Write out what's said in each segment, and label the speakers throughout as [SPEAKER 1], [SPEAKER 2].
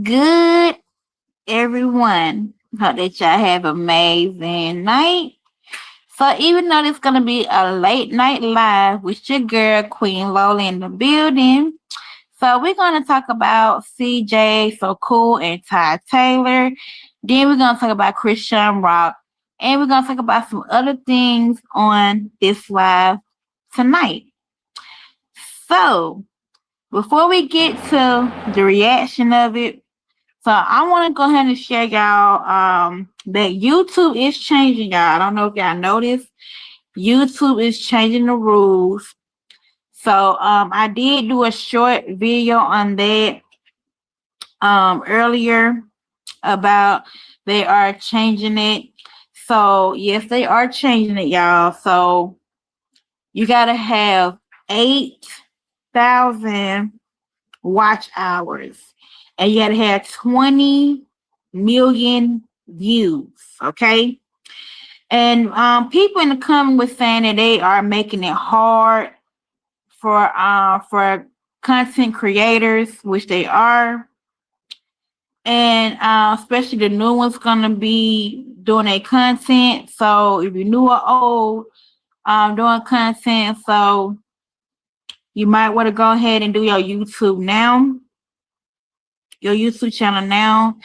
[SPEAKER 1] good, everyone? Hope that y'all have an amazing night. So even though it's gonna be a late night live with your girl Queen Lola in the building, so we're gonna talk about CJ So Cool and Ty Taylor. Then we're gonna talk about Chrisean Rock, and we're gonna talk about some other things on this live tonight. So before we get to the reaction of it, so I want to go ahead and share y'all that YouTube is changing, y'all. I don't know if y'all noticed. YouTube is changing the rules. So I did do a short video on that earlier about they are changing it. So yes, they are changing it, y'all. So you gotta have 8,000 watch hours and you gotta have 20 million views. Okay. And people in the comment was saying that they are making it hard for content creators, which they are, and especially the new ones gonna be doing their content. So if you're new or old, doing content, so you might want to go ahead and do your YouTube now, your YouTube channel now,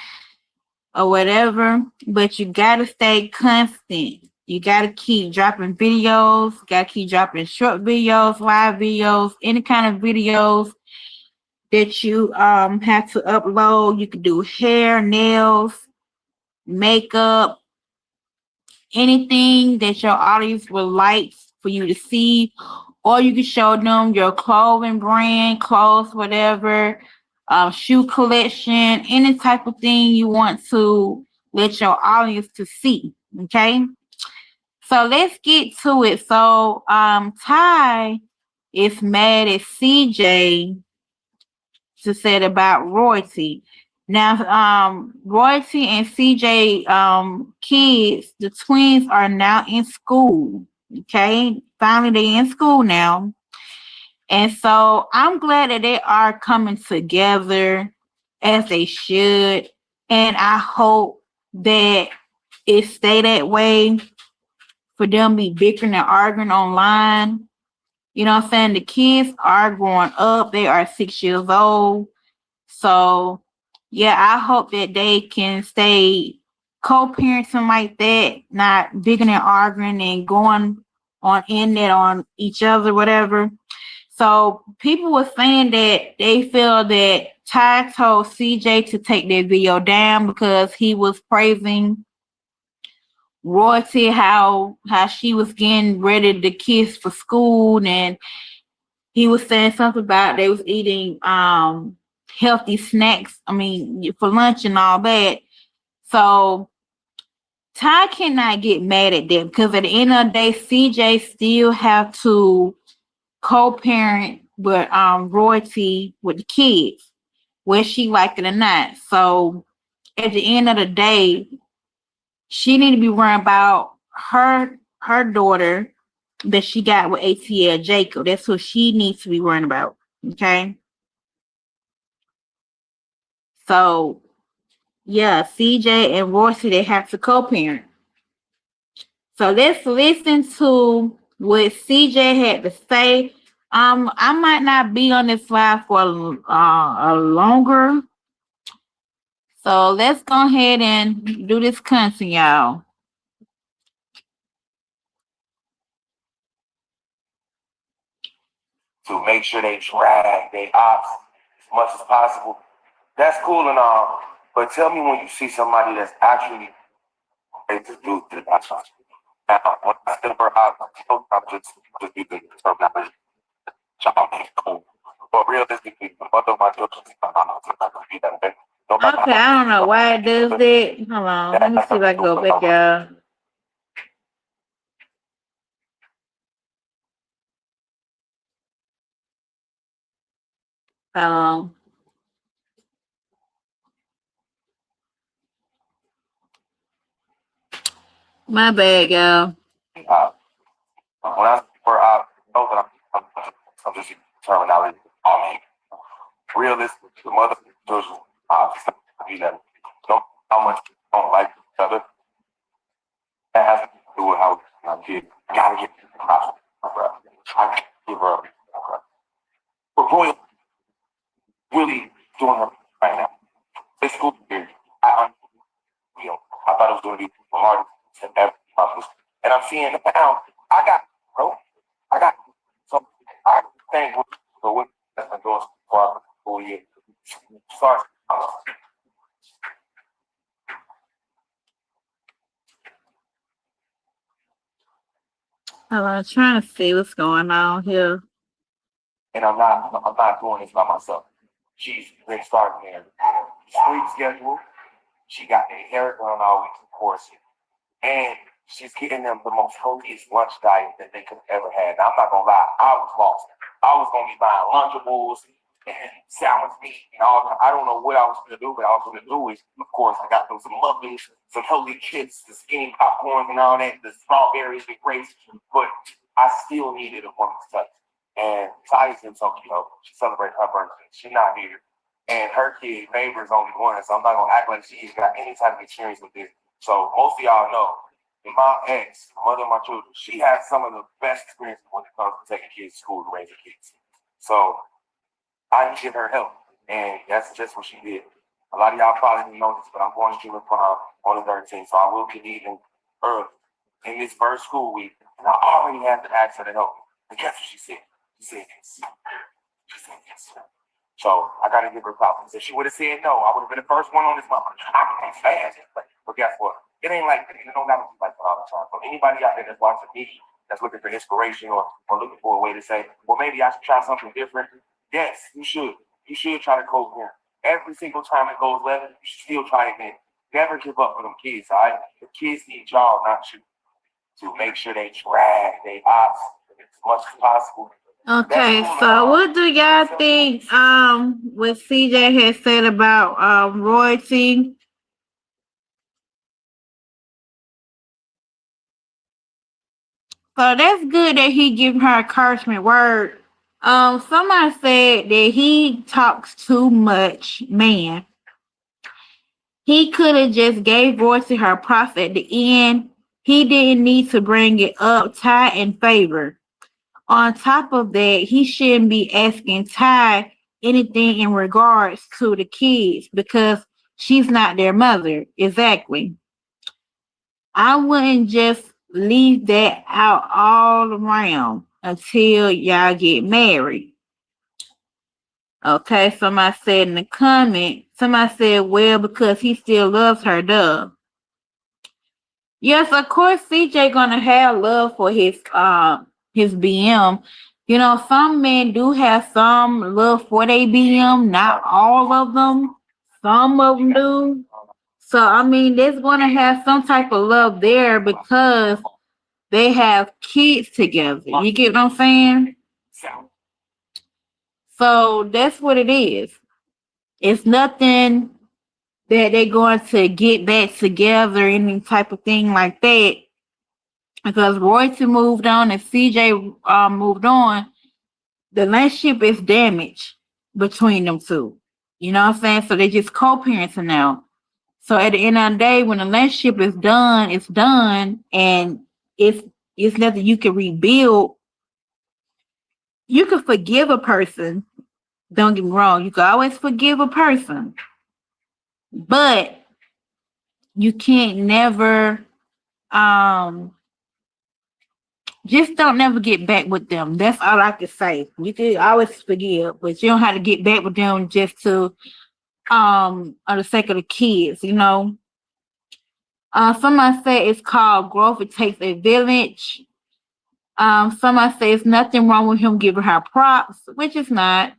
[SPEAKER 1] or whatever. But you gotta stay constant. You gotta keep dropping videos. Gotta keep dropping short videos, live videos, any kind of videos that you have to upload. You can do hair, nails, makeup, anything that your audience would like for you to see, or you can show them your clothing brand, clothes, whatever, shoe collection, any type of thing you want to let your audience to see. Okay, so let's get to it. So Ty is mad at CJ to say about royalty. Now, Royalty and CJ kids, the twins, are now in school. Okay, finally they in school now, and so I'm glad that they are coming together as they should, and I hope that it stay that way for them be bickering and arguing online. You know what I'm saying? The kids are growing up; they are 6 years old. So, yeah, I hope that they can stay co-parenting like that, not bigging and arguing and going on internet on each other, whatever. So people were saying that they feel that Ty told CJ to take that video down because he was praising Royalty, how she was getting ready to kiss for school, and he was saying something about they was eating healthy snacks. I mean, for lunch and all that. So Ty cannot get mad at them because at the end of the day, CJ still have to co-parent with Royalty with the kids, whether she like it or not. So at the end of the day, she need to be worrying about her daughter that she got with ATL Jacob. That's who she needs to be worrying about. Okay. So yeah, CJ and Royce, they have to co-parent. So let's listen to what CJ had to say. I might not be on this live for a longer. So let's go ahead and do this content, y'all.
[SPEAKER 2] To make sure they drag they ops as much as possible. That's cool and all, but tell me when you see somebody that's actually ready to do the outside. Now, when I step her out, I'm just using the terminology. Y'all ain't cool. But realistically, the mother of my children, I'm not gonna be that way.
[SPEAKER 1] Okay, I don't know why it does that. Hold on, let me see if I can go back, y'all. Um, my bad, y'all.
[SPEAKER 2] When I step her out, know that I'm just using terminology. I mean, realistic, the mother of my children, be that. No matter how much we don't like each other, that has to do with how I'm kid. I gotta get the house, bro. I gotta give her up, bro. But Royal really doing her right now. This school year, you know, I thought it was going to be harder than ever possible. And I'm seeing now, I got, bro, I got, so I think so what that's been doing for our school year starts.
[SPEAKER 1] I'm trying to see what's going on here.
[SPEAKER 2] And I'm not doing this by myself. She's been starting their sleep schedule. She got their hair done all week, of course. And she's getting them the most healthiest lunch diet that they could ever have. Now, I'm not gonna lie, I was lost. I was gonna be buying Lunchables and sandwich meat and all. I don't know what I was gonna do, but I was gonna do is, of course, I got them some muffins, some healthy chips, the skinny popcorn and all that, the strawberries, the grapes. But I still needed a woman's touch. And Ty's in Tokyo. She celebrated her birthday. She's not here. And her kid, neighbor's only one, so I'm not gonna act like she's got any type of experience with this. So most of y'all know, my ex, mother of my children, she has some of the best experiences when it comes to taking kids to school to raise their kids. So I need to give her help, and that's just what she did. A lot of y'all probably didn't know this, but I'm going to give her prom on the 13th, so I will be leaving early in this first school week, and I already had to ask her to help me. And guess what she said? She said yes. She said yes. So I got to give her props. If she would have said no, I would have been the first one on this mother. I can fast, but guess what? It ain't like that. It don't gotta be like that all the time. So anybody out there that's watching me, that's looking for inspiration or looking for a way to say, well, maybe I should try something different. Yes, you should. You should try to cope here. Every single time it goes left, you should still try again. Never give up on them kids, all right? The kids need y'all, not you, to make sure they drag they ops as much as possible.
[SPEAKER 1] Okay, so what do y'all think what CJ has said about royalty? So that's good that he giving her encouragement word. Somebody said that he talks too much, man. He could have just gave royalty her props at the end. He didn't need to bring it up, Ty in favor. On top of that, he shouldn't be asking Ty anything in regards to the kids because she's not their mother. Exactly. I wouldn't just leave that out all around until y'all get married. Okay, somebody said in the comment, somebody said, well, because he still loves her, duh. Yes, of course, CJ gonna have love for his BM. You know, some men do have some love for their BM, not all of them. Some of them do. So I mean, there's gonna have some type of love there because they have kids together. You get what I'm saying? So that's what it is. It's nothing that they're going to get back together, any type of thing like that. Because Royce moved on and CJ moved on, the relationship is damaged between them two. You know what I'm saying? So they're just co-parenting now. So at the end of the day, when the relationship is done, it's done, and it's nothing you can rebuild. You can forgive a person. Don't get me wrong. You can always forgive a person, but you can't never just don't never get back with them. That's all I can say. You can always forgive, but you don't have to get back with them just to on the sake of the kids, you know. Somebody say it's called growth. It takes a village. Somebody say it's nothing wrong with him giving her props, which is not.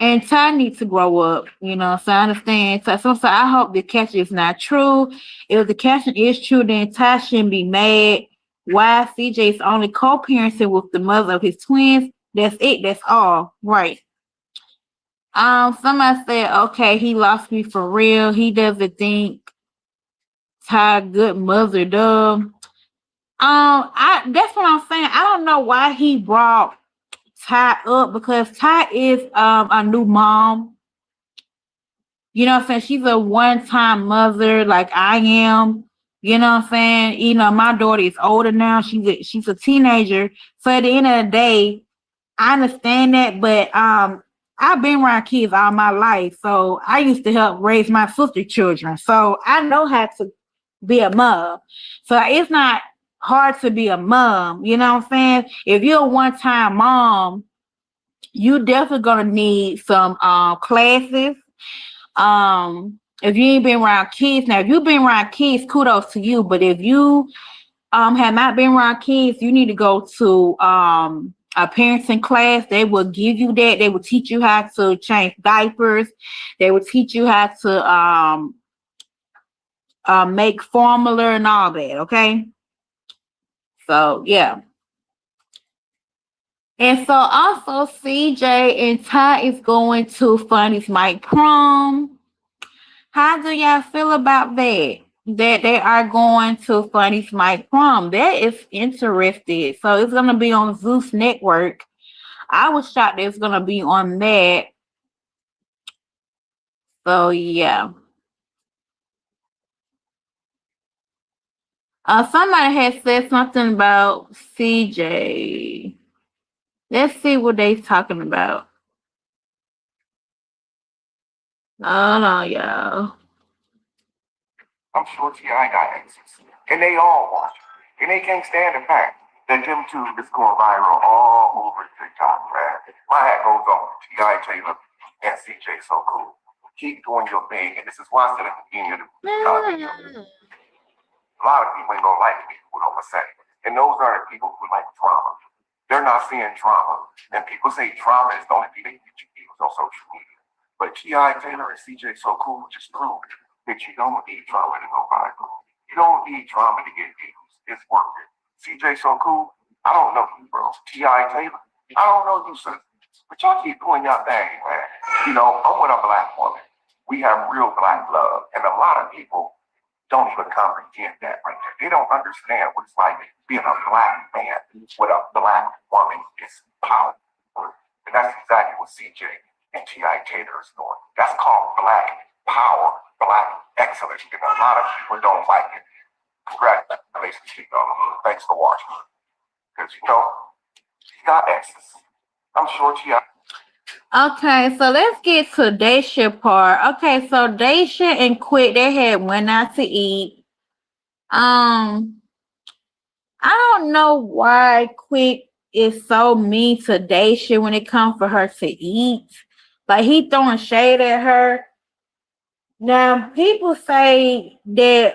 [SPEAKER 1] And Ty needs to grow up, you know. So I understand. So I hope the caption is not true. If the caption is true, then Ty shouldn't be mad. Why CJ is only co-parenting with the mother of his twins. That's it. That's all. Right. Somebody said, okay, he lost me for real. He doesn't think Ty good mother does. That's what I'm saying. I don't know why he brought Ty up because Ty is a new mom. You know what I'm saying? She's a one-time mother like I am. You know what I'm saying? You know, my daughter is older now. She's a teenager. So at the end of the day, I understand that, but I've been around kids all my life. So I used to help raise my sister children. So I know how to be a mom. So it's not hard to be a mom. You know what I'm saying? If you're a one-time mom, you definitely gonna need some classes. If you ain't been around kids, now if you've been around kids, kudos to you. But if you have not been around kids, you need to go to a parenting class. They will give you that. They will teach you how to change diapers. They will teach you how to make formula and all that. Okay. So yeah. And so also CJ and Ty is going to Funny's Mike prom. How do y'all feel about that? That they are going to Funny's Mike prom. That is interesting. So it's gonna be on Zeus Network. I was shocked that it's gonna be on that. So yeah. Somebody has said something about CJ. Let's see what they talking about. Hold on, y'all.
[SPEAKER 2] I'm sure T.I. got exes. And they all watch it. And they can't stand the fact that them two is going viral all over TikTok, man. My hat goes on. T.I. Taylor and CJ So Cool. Keep doing your thing. And this is why I said at the beginning of the video, a lot of people ain't gonna like me what I'm gonna say. And those are the people who like drama. They're not seeing drama. And people say drama is the only thing they get you views on social media. But T.I. Taylor and CJ So Cool just proved that you don't need drama to go viral. You don't need drama to get views. It's worth it. CJ So Cool, I don't know you, bro. T.I. Taylor, I don't know you, sir. But y'all keep doing your thing, man. You know, I'm with a black woman. We have real black love. And a lot of people don't even comprehend that right there. They don't understand what it's like being a black man with a black woman is power. And that's exactly what CJ and T.I. Taylor is doing. That's called black power, black excellence. And a lot of people don't like it. Congratulations, you know. Thanks for watching. Because, you know, he got exes. I'm sure T.I.
[SPEAKER 1] Okay, so let's get to Daisha part. Okay, so Daisha and Quick, they had went out to eat. I don't know why Quick is so mean to Daisha when it comes for her to eat. Like he throwing shade at her. Now people say that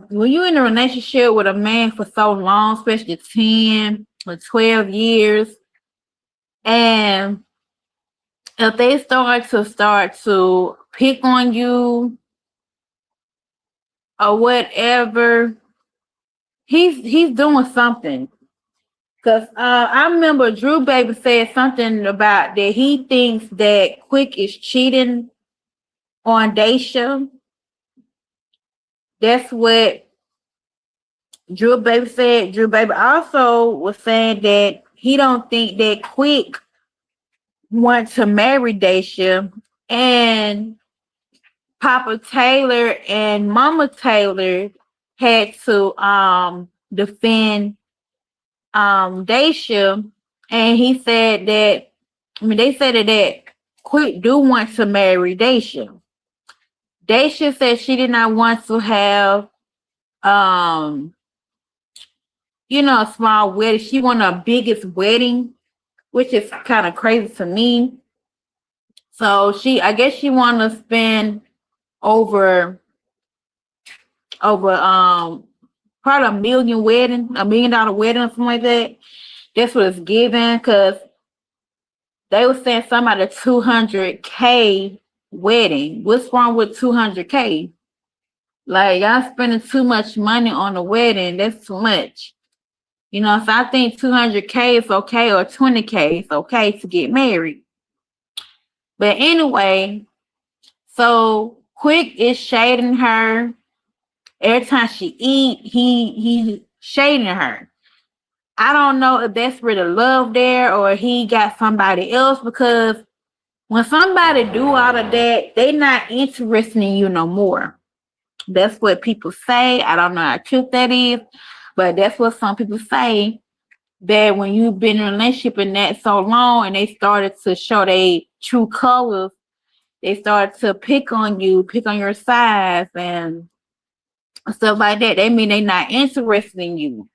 [SPEAKER 1] when you're in a relationship with a man for so long, especially 10 or 12 years, and if they start to pick on you or whatever, he's doing something. Cause I remember Drew Baby said something about that he thinks that Quick is cheating on Daisha. That's what Drew Baby said. Drew Baby also was saying that he don't think that Quick wants to marry Daisha, and Papa Taylor and Mama Taylor had to defend Daisha, and he said that they said that Quick do want to marry Daisha. Daisha said she did not want to have um a small wedding. She wanted a biggest wedding, which is kind of crazy to me. So I guess she wanted to spend over probably $1 million wedding or something like that. That's what it's given, because they were saying something about a 200K wedding. What's wrong with 200K? Like, y'all spending too much money on a wedding. That's too much. So I think 200K is okay, or 20K is okay to get married. But anyway, so Quick is shading her. Every time she eat, he shading her. I don't know if that's really love there or he got somebody else, because When somebody do all of that, they not interested in you no more. That's what people say. I don't know how true that is, but that's what some people say. That when you've been in a relationship and that so long, and they started to show their true colors, they started to pick on you, pick on your size, and stuff like that. They mean they not interested in you.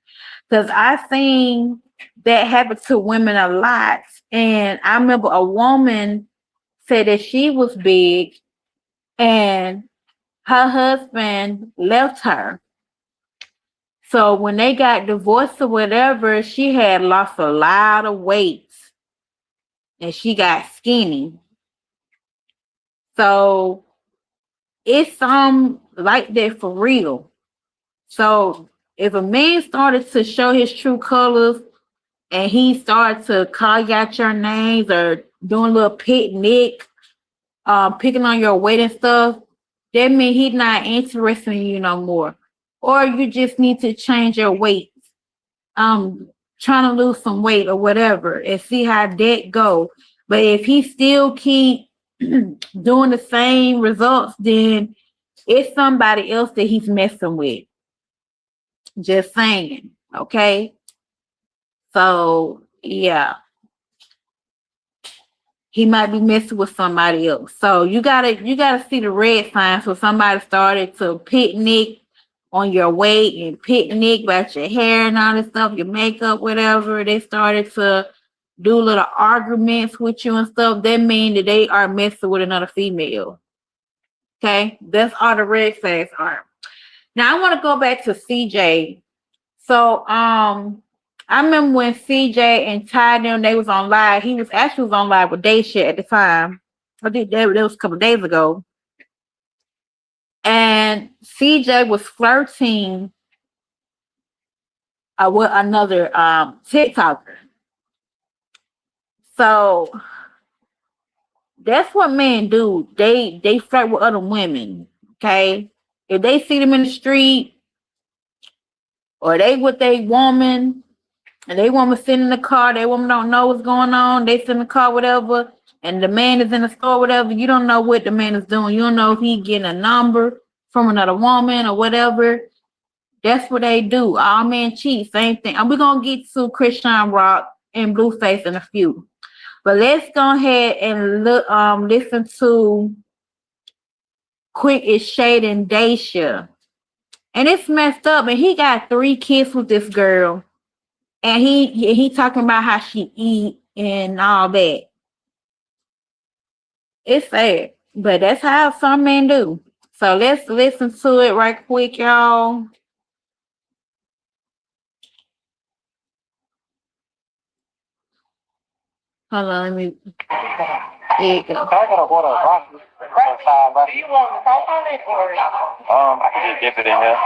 [SPEAKER 1] Because I seen that happen to women a lot, and I remember a woman said that she was big, and her husband left her. So when they got divorced or whatever, she had lost a lot of weight and she got skinny. So it's like that for real. So if a man started to show his true colors and he started to call you out your names or doing a little picnic, picking on your weight and stuff, that means he's not interested in you no more. Or you just need to change your weight. Trying to lose some weight or whatever and see how that go. But if he still keep doing the same results, then it's somebody else that he's messing with. Just saying. Okay. So yeah. He might be messing with somebody else. So you gotta see the red signs. So somebody started to picnic on your weight and picnic about your hair and all this stuff, your makeup, whatever. They started to do little arguments with you and stuff. That means that they are messing with another female. Okay, that's all the red flags are. Now I want to go back to CJ. So I remember when CJ and Ty them they was on live. He was actually on live with Daysha at the time. I think that was a couple days ago. And CJ was flirting with another TikToker. So that's what men do. They flirt with other women. Okay. If they see them in the street or they with a woman and they woman sitting in the car, they woman don't know what's going on, they sit in the car, whatever, and the man is in the store, whatever, you don't know what the man is doing. You don't know if he getting a number from another woman or whatever. That's what they do. All men cheat, same thing. And we're gonna get to Chrisean Rock and Blueface in a few. But let's go ahead and listen to Quick is Shading Daysha. And it's messed up. And he got 3 kids with this girl. And he talking about how she eat and all that. It's sad. But that's how some men do. So let's listen to it right quick, y'all. Hold on, let me. There you go.
[SPEAKER 2] I gotta order a broccoli. Do you want the salt on it or? I can just dip it in here.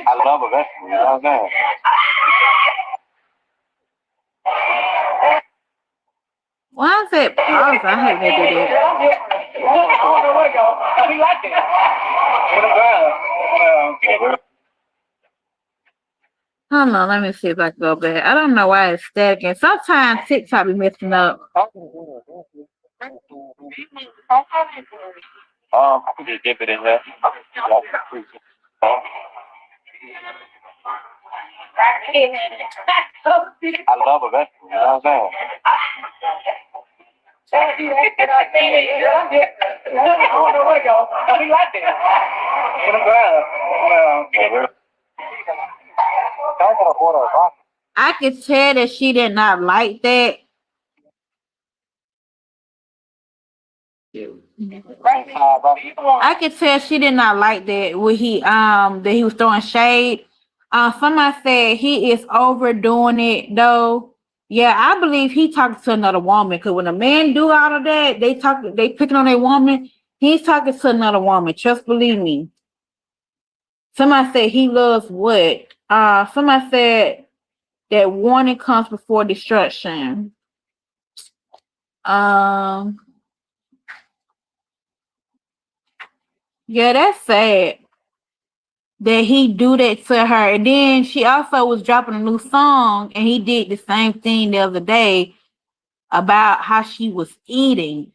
[SPEAKER 2] I love a vegetable, you know what I'm saying?
[SPEAKER 1] Why is it pause? I hate to do that.
[SPEAKER 2] We like it.
[SPEAKER 1] Hold on, let me see if I can go back. I don't know why it's static. And sometimes TikTok be messing up.
[SPEAKER 2] I can just dip it in here. I love a vegetable, you know what I'm saying?
[SPEAKER 1] I could tell that she did not like that. I could tell she did not like that when that he was throwing shade. Somebody said he is overdoing it though. Yeah, I believe he talking to another woman because when a man do all of that, they picking on a woman. He's talking to another woman. Just believe me. Somebody said he loves what? Somebody said that warning comes before destruction. Yeah, that's sad. that he do that to her. And then she also was dropping a new song, and he did the same thing the other day about how she was eating.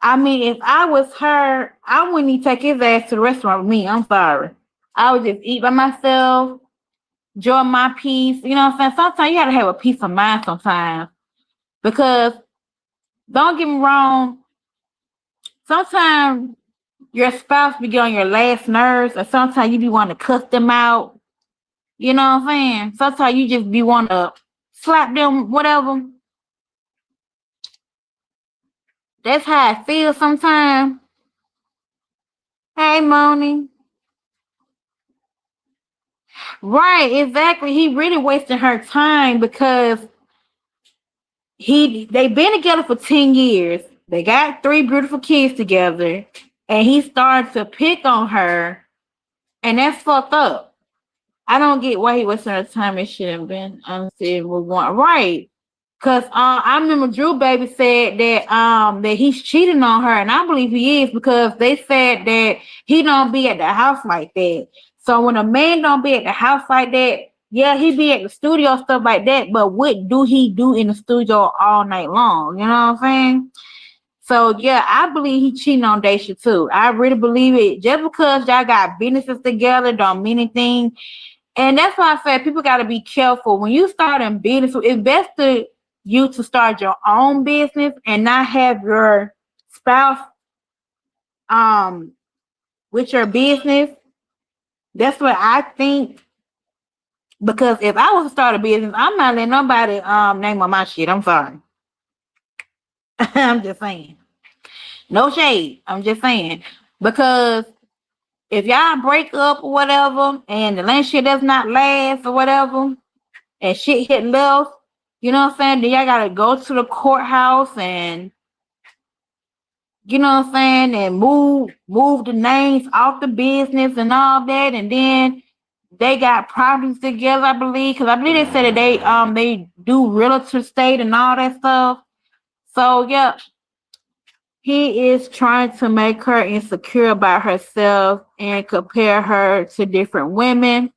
[SPEAKER 1] I mean, if I was her, I wouldn't even take his ass to the restaurant with me. I'm sorry. I would just eat by myself, enjoy my peace. You know what I'm saying? Sometimes you gotta have a peace of mind sometimes. Because don't get me wrong, sometimes your spouse be on your last nerves, or sometimes you be wanting to cuss them out. You know what I'm saying? Sometimes you just be want to slap them, whatever. That's how I feel sometimes. Hey, Moni. Right, exactly. He really wasted her time because they've been together for 10 years. They got 3 beautiful kids together, and he started to pick on her, and that's fucked up. I don't get why he wasted her time. It shouldn't have been. Honestly, we want right. Cause I remember Drew Baby said that he's cheating on her, and I believe he is because they said that he don't be at the house like that. So when a man don't be at the house like that, yeah, he be at the studio stuff like that. But what do he do in the studio all night long? You know what I'm saying? So yeah, I believe he cheating on Daisha too. I really believe it. Just because y'all got businesses together don't mean anything. And that's why I said people got to be careful when you start in business. It's best to you to start your own business and not have your spouse um with your business. That's what I think. Because if I was to start a business, I'm not letting nobody name on my shit. I'm sorry. I'm just saying. No shade. I'm just saying. Because if y'all break up or whatever and the relationship does not last or whatever, and shit hit left, you know what I'm saying? Then y'all gotta go to the courthouse and you know what I'm saying, and move the names off the business and all that, and then they got properties together, I believe, because I believe they said that they do realtor estate and all that stuff. So yeah, he is trying to make her insecure about herself and compare her to different women.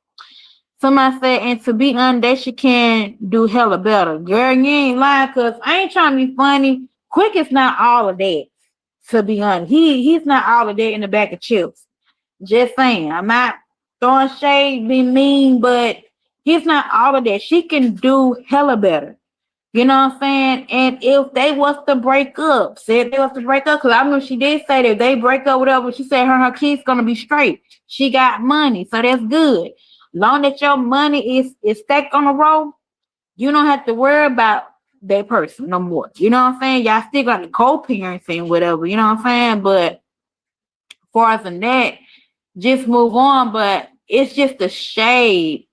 [SPEAKER 1] Somebody said, and to be honest, that she can do hella better. Girl, you ain't lying, because I ain't trying to be funny. Quick is not all of that, to be honest. He's not all of that in the bag of chips. Just saying. I'm not throwing shade, being mean, but he's not all of that. She can do hella better. You know what I'm saying? And if they was to break up, said they was to break up, because I remember she did say that if they break up, whatever, she said her kids gonna be straight. She got money, so that's good. Long that your money is stacked on a roll, you don't have to worry about that person no more. You know what I'm saying? Y'all still got the co-parenting, whatever, you know what I'm saying? But as far as in that, just move on. But it's just a shade.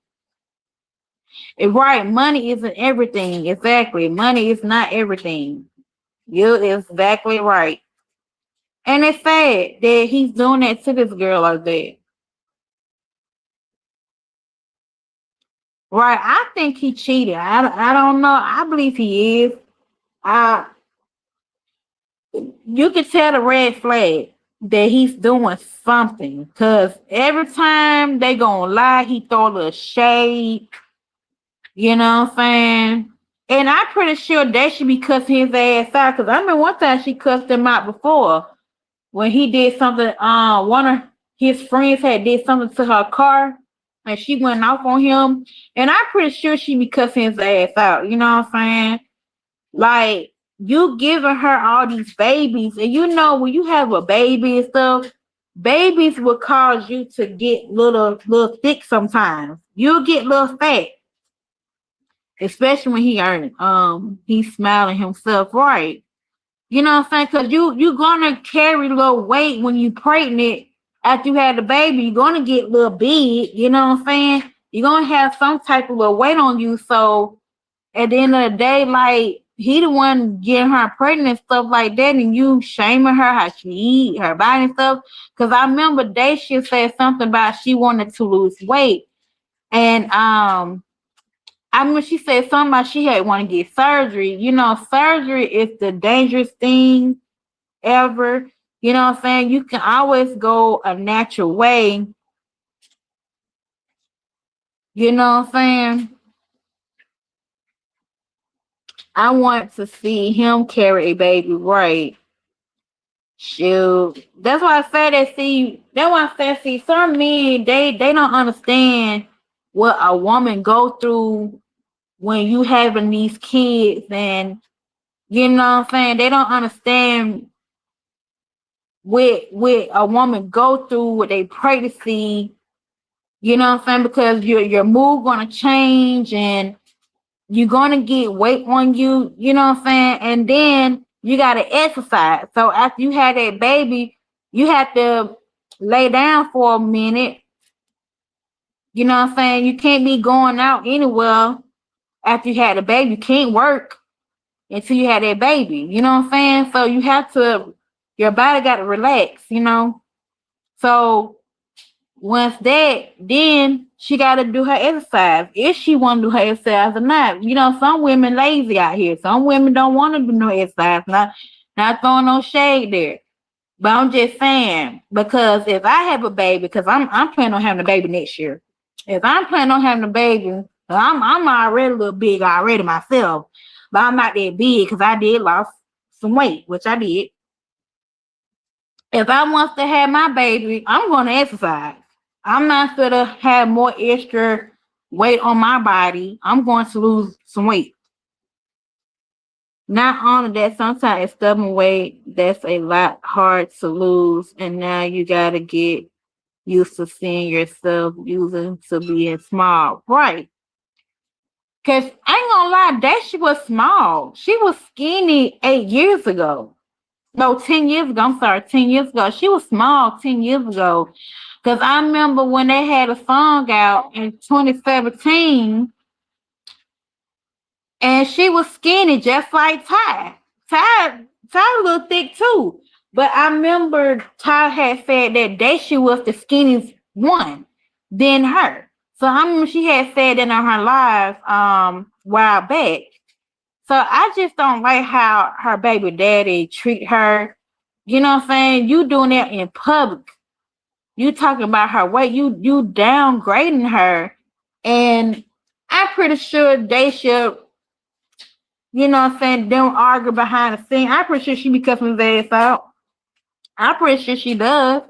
[SPEAKER 1] Right, money isn't everything. Exactly. Money is not everything. You're exactly right. And it's sad that he's doing that to this girl like that. Right. I think he cheated. I don't know. I believe he is. I You can tell the red flag that he's doing something. Cause every time they gonna lie, he throw a little shade. You know what I'm saying? And I'm pretty sure that should be cussing his ass out. Cause I remember one time she cussed him out before when he did something. One of his friends had did something to her car, and she went off on him. And I'm pretty sure she be cussing his ass out. You know what I'm saying? Like you giving her all these babies, and you know when you have a baby and stuff, babies will cause you to get little thick sometimes. You'll get little fat. Especially when he's smiling himself right. You know what I'm saying? Because you're gonna carry a little weight when you pregnant after you had the baby. You're gonna get a little big, you know what I'm saying? You're gonna have some type of little weight on you. So at the end of the day, like he the one getting her pregnant and stuff like that, and you shaming her how she eat, her body and stuff. Because I remember Daisha said something about she wanted to lose weight. And I mean, she said something about she had want to get surgery. You know, surgery is the dangerous thing ever. You know what I'm saying? You can always go a natural way You know what I'm saying? I want to see him carry a baby right. Shoot. That's why I say that that's why I say some men they don't understand what a woman go through when you having these kids, and you know what I'm saying? They don't understand what a woman go through with a pregnancy, you know what I'm saying? Because your mood gonna change, and you're gonna get weight on you, you know what I'm saying? And then you gotta exercise. So after you had that baby, you have to lay down for a minute, you know what I'm saying? You can't be going out anywhere after you had a baby. You can't work until you had that baby, you know what I'm saying? So you have to, your body gotta relax, you know. So once that, then she got to do her exercise. If she want to do her exercise or not. You know, some women lazy out here. Some women don't want to do no exercise. Not throwing no shade there. But I'm just saying, because if I have a baby, because I'm planning on having a baby next year. If I'm planning on having a baby, I'm already a little big already myself. But I'm not that big because I did lost some weight, which I did. If I want to have my baby, I'm going to exercise. I'm not going to have more extra weight on my body. I'm going to lose some weight. Not only that, sometimes it's stubborn weight that's a lot hard to lose, and now you got to get used to seeing yourself using to being small, right? Cause I ain't gonna lie, that she was small. She was skinny 8 years ago. No, 10 years ago. I'm sorry, 10 years ago. She was small 10 years ago. Cause I remember when they had a song out in 2017, and she was skinny just like Ty. Ty a little thick too. But I remember Ty had said that day she was the skinniest one than her. So I remember she had said that on her live while back. So I just don't like how her baby daddy treat her. You know what I'm saying? You doing that in public. You talking about her weight. You downgrading her. And I'm pretty sure they should, you know what I'm saying, don't argue behind the scene. I'm pretty sure she be cussing his ass out. I'm pretty sure she does.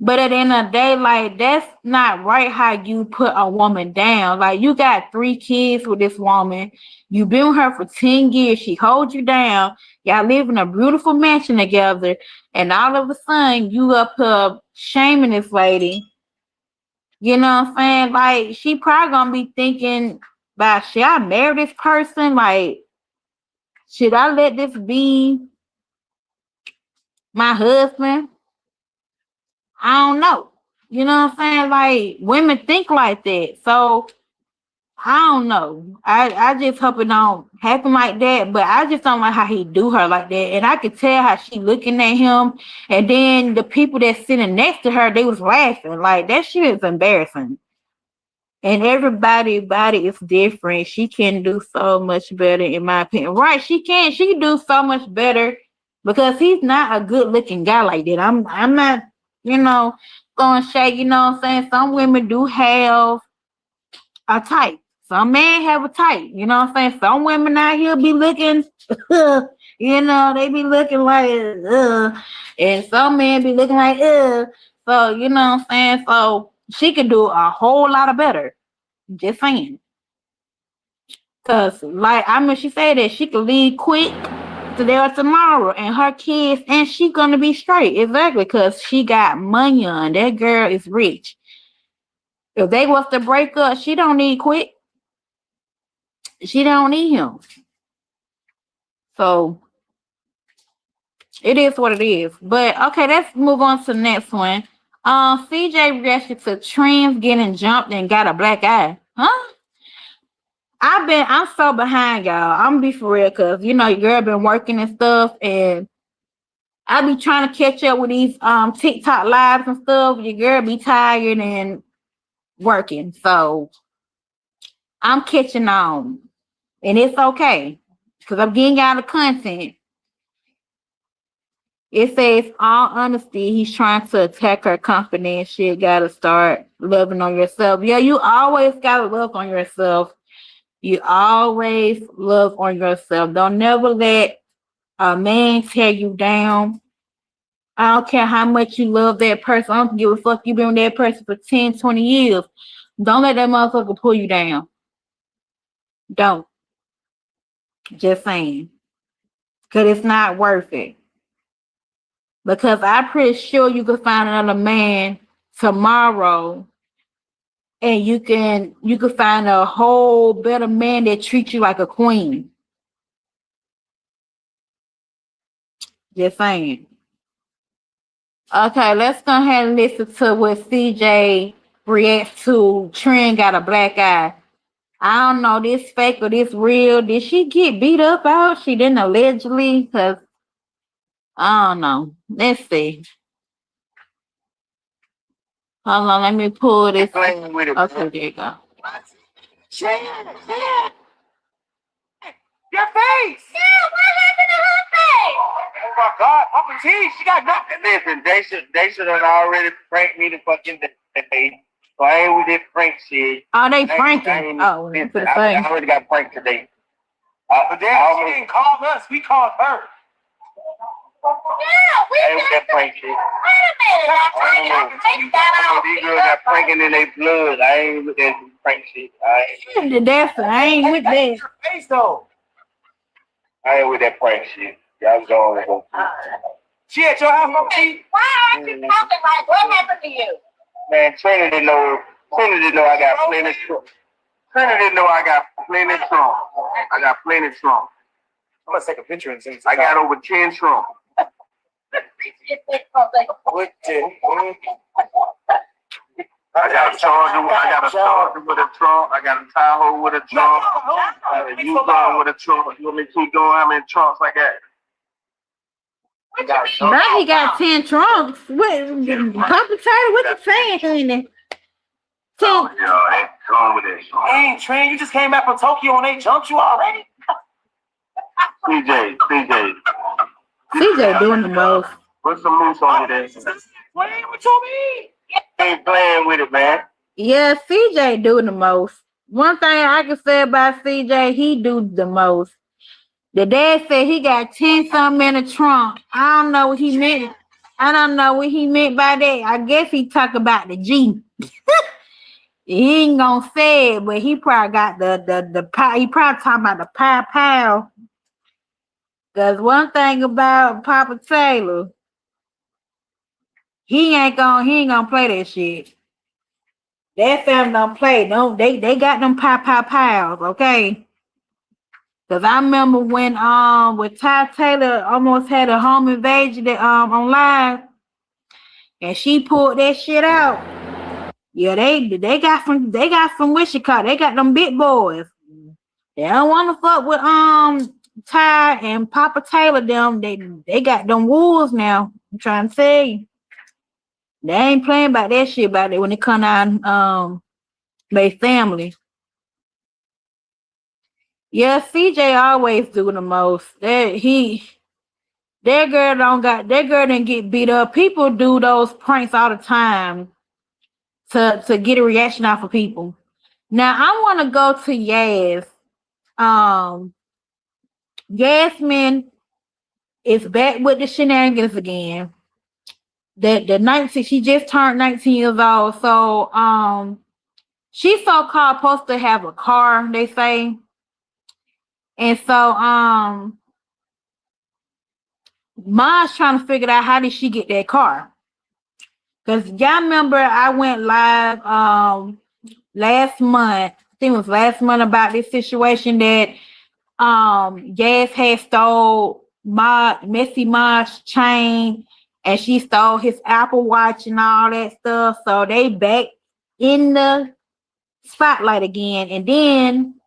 [SPEAKER 1] But at the end of the day, like, that's not right how you put a woman down. Like, you got 3 kids with this woman. You've been with her for 10 years. She holds you down. Y'all live in a beautiful mansion together. And all of a sudden, you up here shaming this lady. You know what I'm saying? Like, she probably gonna be thinking, about, should I marry this person? Like, should I let this be my husband? I don't know. You know what I'm saying? Like, women think like that. So I don't know. I just hope it don't happen like that. But I just don't like how he do her like that. And I could tell how she looking at him. And then the people that's sitting next to her, they was laughing. Like, that shit is embarrassing. And everybody body is different. She can do so much better, in my opinion. Right? She can. She can do so much better because he's not a good looking guy like that. I'm not, you know, throwing shade. You know what I'm saying? Some women do have a type. Some men have a type. You know what I'm saying? Some women out here be looking, you know, they be looking like, and some men be looking like, So you know what I'm saying? So she could do a whole lot of better. Just saying. Cause like I mean she said that she could leave quick today or tomorrow and her kids and she gonna be straight. Exactly, cause she got money on. That girl is rich. If they was to break up, she don't need quick. She don't need him. So it is what it is. But okay, let's move on to the next one. CJ reacted to trans getting jumped and got a black eye. Huh? I'm so behind y'all. I'm gonna be for real, cause you know your girl been working and stuff, and I be trying to catch up with these TikTok lives and stuff. Your girl be tired and working, so I'm catching on, and it's okay, cause I'm getting out of content. It says, all honesty, he's trying to attack her confidence. Shit, gotta start loving on yourself. Yeah, you always gotta love on yourself. You always love on yourself. Don't never let a man tear you down. I don't care how much you love that person. I don't give a fuck you been with that person for 10, 20 years. Don't let that motherfucker pull you down. Don't. Just saying. Because it's not worth it. Because I'm pretty sure you could find another man tomorrow and you could find a whole better man that treats you like a queen. Just saying. Okay, let's go ahead and listen to what CJ reacts to. Trent got a black eye. I don't know, this fake or this real. Did she get beat up out? She didn't allegedly, because I don't know. Let's see. Hold on, let me pull this. Okay, there you go.
[SPEAKER 2] Your face! Yeah, what happened to her face? Oh my God, Papa T, she got nothing. Listen, they should have already pranked me the fucking day. So I ain't with this prank shit.
[SPEAKER 1] Oh, they pranking.
[SPEAKER 2] I already got pranked today. But then she didn't call us, we called her. Yeah, we did that prank shit. Wait a minute, these girls got pranking in their blood. I ain't with that prank shit. I
[SPEAKER 1] ain't with that.
[SPEAKER 2] Face though. I ain't with that prank shit. Y'all go. She at your house, Pete? Why aren't you talking like what happened to you? Man, Trina didn't know I got plenty of trunk. Trina didn't know I got plenty of trunk. I got plenty of trunk. I'm gonna take a picture and send it. I got over 10 trunk. What the? I got a Charger with a trunk. I got a Tahoe with a trunk. I got a Yukon with a trunk. You want me to keep going? How many trunks I got?
[SPEAKER 1] Now he got 10 trunks. What, Papa Taylor, what you saying, honey?
[SPEAKER 2] Hey, Trent, you just came back from Tokyo and they jumped you already? CJ.
[SPEAKER 1] CJ doing the most.
[SPEAKER 2] Put some moose on your day. What you mean? Ain't playing with it, man.
[SPEAKER 1] Yeah, CJ doing the most. One thing I can say about CJ, he do the most. The dad said he got 10 something in the trunk. I don't know what he meant. I don't know what he meant by that. I guess he talk about the G. He ain't gonna say it, but he probably got the pie. He probably talking about the pie. Cause one thing about Papa Taylor, he ain't gonna play that shit. That family don't play. No, they got them piles, okay? Cause I remember when with Ty Taylor almost had a home invasion that on live, and she pulled that shit out. Yeah, they got from Wichita. They got them big boys. They don't want to fuck with Ty and Papa Taylor. They got them wolves now. I'm trying to tell you, they ain't playing about that shit about it when it come out their family. Yeah, CJ always do the most. That girl didn't get beat up. People do those pranks all the time to get a reaction off of people. Now I want to go to Yas. Yasmin is back with the shenanigans again. The 19, she just turned 19 years old. So she's so-called supposed to have a car, they say. And so Ma's trying to figure out how did she get that car. Because y'all remember I went live last month. I think it was last month about this situation that Yas had stole Messy Ma's chain and she stole his Apple Watch and all that stuff. So they back in the spotlight again. And then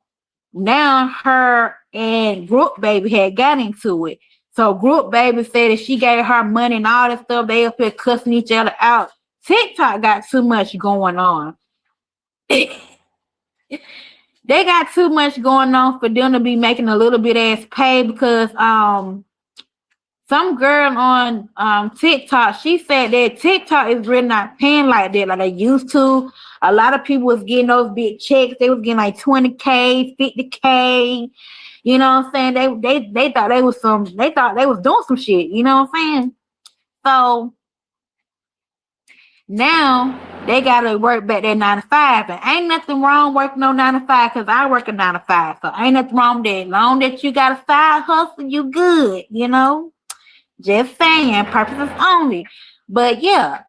[SPEAKER 1] now her and Group Baby had got into it. So Group Baby said that she gave her money and all that stuff. They up here cussing each other out. TikTok got too much going on. They got too much going on for them to be making a little bit ass pay because some girl on TikTok, she said that TikTok is really not paying like that, like they used to. A lot of people was getting those big checks. They was getting like 20K, 50K. You know what I'm saying? They thought they thought they was doing some shit. You know what I'm saying? So now they gotta work back that 9 to 5, and ain't nothing wrong working on 9 to 5 because I work a 9 to 5, so ain't nothing wrong with that. Long that you got a side hustle, you good. You know. Just saying, purposes only. But yeah,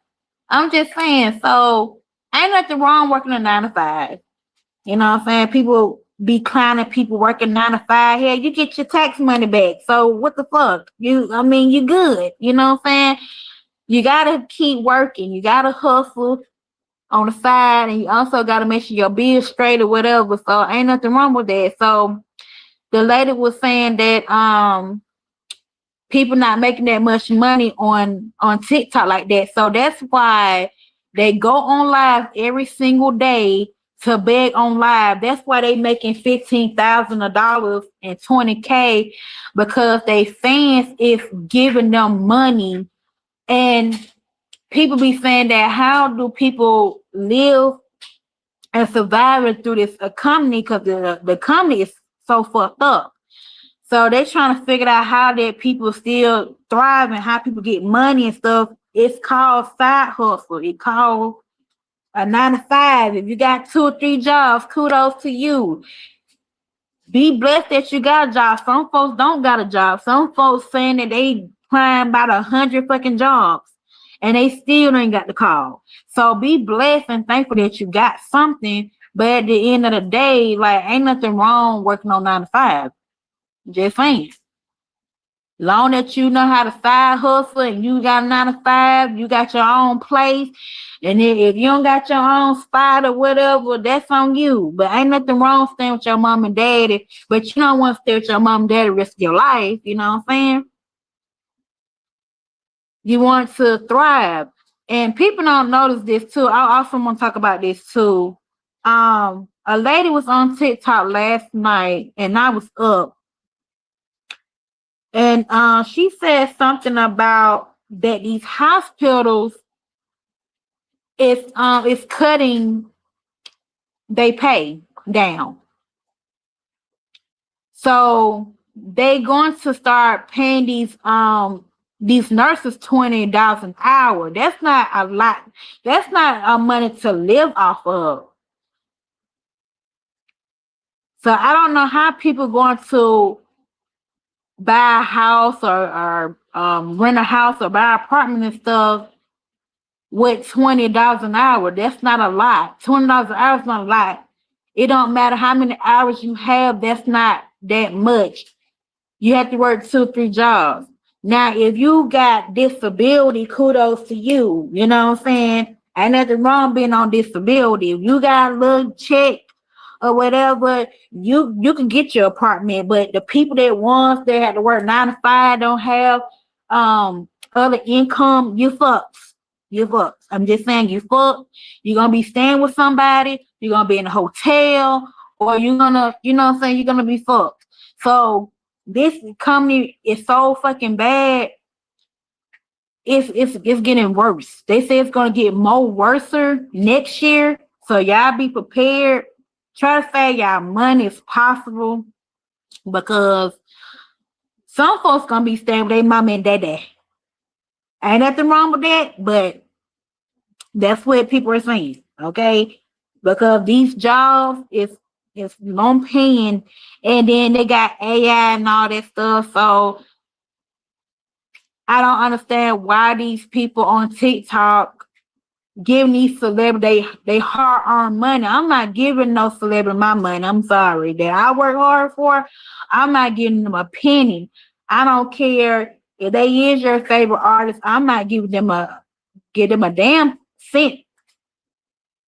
[SPEAKER 1] I'm just saying. So ain't nothing wrong working a 9 to 5. You know what I'm saying? People be clowning people working 9 to 5. Here, you get your tax money back. So what the fuck? You good. You know what I'm saying? You gotta keep working. You gotta hustle on the side, and you also gotta make sure your bills straight or whatever. So ain't nothing wrong with that. So the lady was saying that people not making that much money on TikTok like that. So that's why they go on live every single day to beg on live. That's why they making $15,000 and 20K, because they fans is giving them money. And people be saying that how do people live and survive through this economy, because the economy is so fucked up. So they're trying to figure out how that people still thrive and how people get money and stuff. It's called side hustle. It's called a 9 to 5. If you got 2 or 3 jobs, kudos to you. Be blessed that you got a job. Some folks don't got a job. Some folks saying that they applying about 100 fucking jobs and they still ain't got the call. So be blessed and thankful that you got something. But at the end of the day, like, ain't nothing wrong working on 9 to 5. Just saying. Long that you know how to side hustle and you got 9 to 5, you got your own place. And then if you don't got your own spot or whatever, that's on you. But ain't nothing wrong staying with your mom and daddy. But you don't want to stay with your mom and daddy the rest of your life. You know what I'm saying? You want to thrive. And people don't notice this too. I also want to talk about this too. A lady was on TikTok last night and I was up. And she said something about that these hospitals is cutting they pay down. So they going to start paying these nurses $20 an hour. That's not a lot. That's not money to live off of. So I don't know how people going to buy a house or rent a house or buy an apartment and stuff with $20 an hour. That's not a lot. $20 an hour is not a lot. It don't matter how many hours you have. That's not that much. You have to work 2 or 3 jobs. Now, if you got disability, kudos to you. You know what I'm saying? Ain't nothing wrong being on disability. If you got a little check or whatever, you can get your apartment. But the people that once they had to work 9 to 5 don't have other income, you fucked. You fucked. I'm just saying you fucked. You're gonna be staying with somebody, you're gonna be in a hotel, or you're gonna, you know what I'm saying, you're gonna be fucked. So this company is so fucking bad. It's getting worse. They say it's gonna get more worser next year. So y'all be prepared. Try to save y'all money if possible, because some folks gonna be staying with their mama and daddy. Ain't nothing wrong with that, but that's what people are saying, okay? Because these jobs is low paying, and then they got AI and all that stuff. So I don't understand why these people on TikTok giving these celebrities they hard-earned money. I'm not giving no celebrity my money. I'm sorry. That I work hard for, I'm not giving them a penny. I don't care if they is your favorite artist. I'm not giving them a damn cent,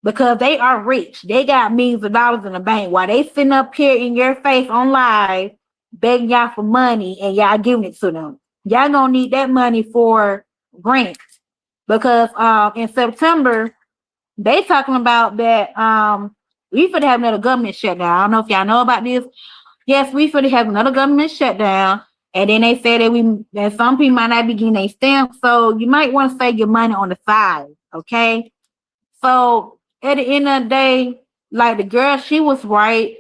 [SPEAKER 1] because they are rich. They got millions of dollars in the bank. While they sitting up here in your face on live begging y'all for money and y'all giving it to them. Y'all gonna need that money for grants, because in September they talking about that we finna have another government shutdown. I don't know if y'all know about this. Yes, we finna have another government shutdown, And then they said that some people might not be getting a stamp, so you might want to save your money on the side, okay? So at the end of the day, like the girl, she was right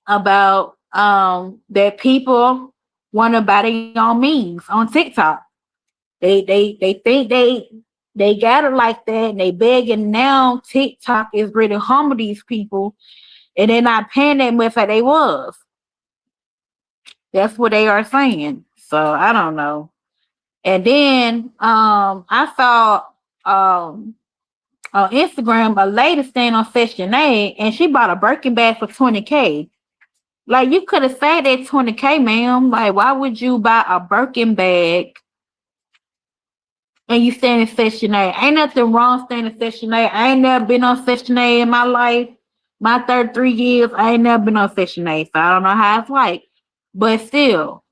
[SPEAKER 1] about that people want to buy their own memes on TikTok. They think they got it like that, and they begging now. TikTok is really humble these people, and they're not paying that much like they was. That's what they are saying. So I don't know. And then I saw on Instagram a lady staying on Section 8 and she bought a Birkin bag for 20K. Like you could have said that 20K, ma'am. Like, why would you buy a Birkin bag and you stand in Section 8? Ain't nothing wrong staying in Section 8. I ain't never been on Section 8 in my life. My 33 years, I ain't never been on Section 8, so I don't know how it's like. But still,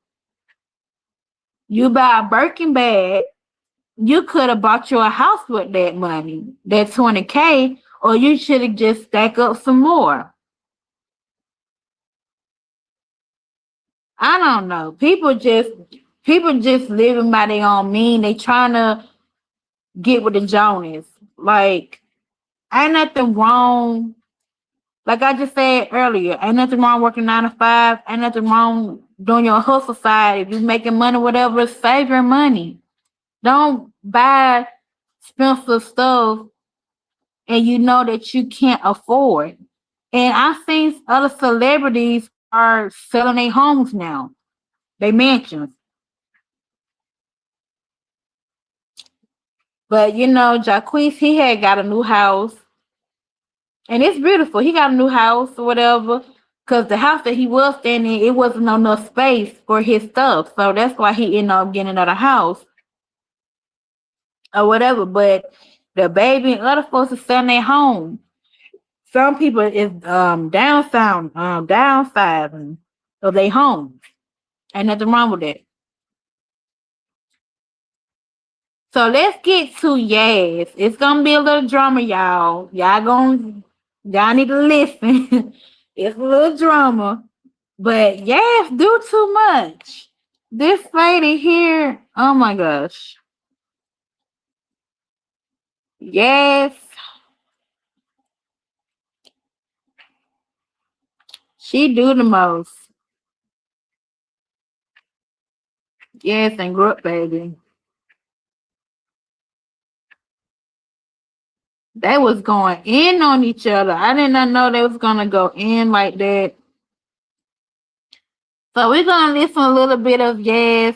[SPEAKER 1] you buy a Birkin bag, you could have bought you a house with that money, that 20K, or you should have just stacked up some more. I don't know. People just living by their own mean. They trying to get with the Jonas. Like, ain't nothing wrong. Like I just said earlier, ain't nothing wrong working 9 to 5. Ain't nothing wrong doing your hustle side. If you're making money, whatever, save your money. Don't buy expensive stuff and you know that you can't afford. And I've seen other celebrities are selling their homes now, they mansions. But you know, Jacquees, he had got a new house, and it's beautiful. He got a new house or whatever, because the house that he was staying in, it wasn't enough space for his stuff. So that's why he ended up getting another house or whatever. But the baby and other folks are selling their home. Some people is downsizing of their homes. Ain't nothing wrong with that. So let's get to Yas. It's gonna be a little drama, y'all. Y'all need to listen. It's a little drama. But Yas do too much. This lady here, oh my gosh. Yes, she do the most. Yes, and grew up, baby. They was going in on each other. I did not know they was gonna go in like that. So we're gonna listen a little bit of Yes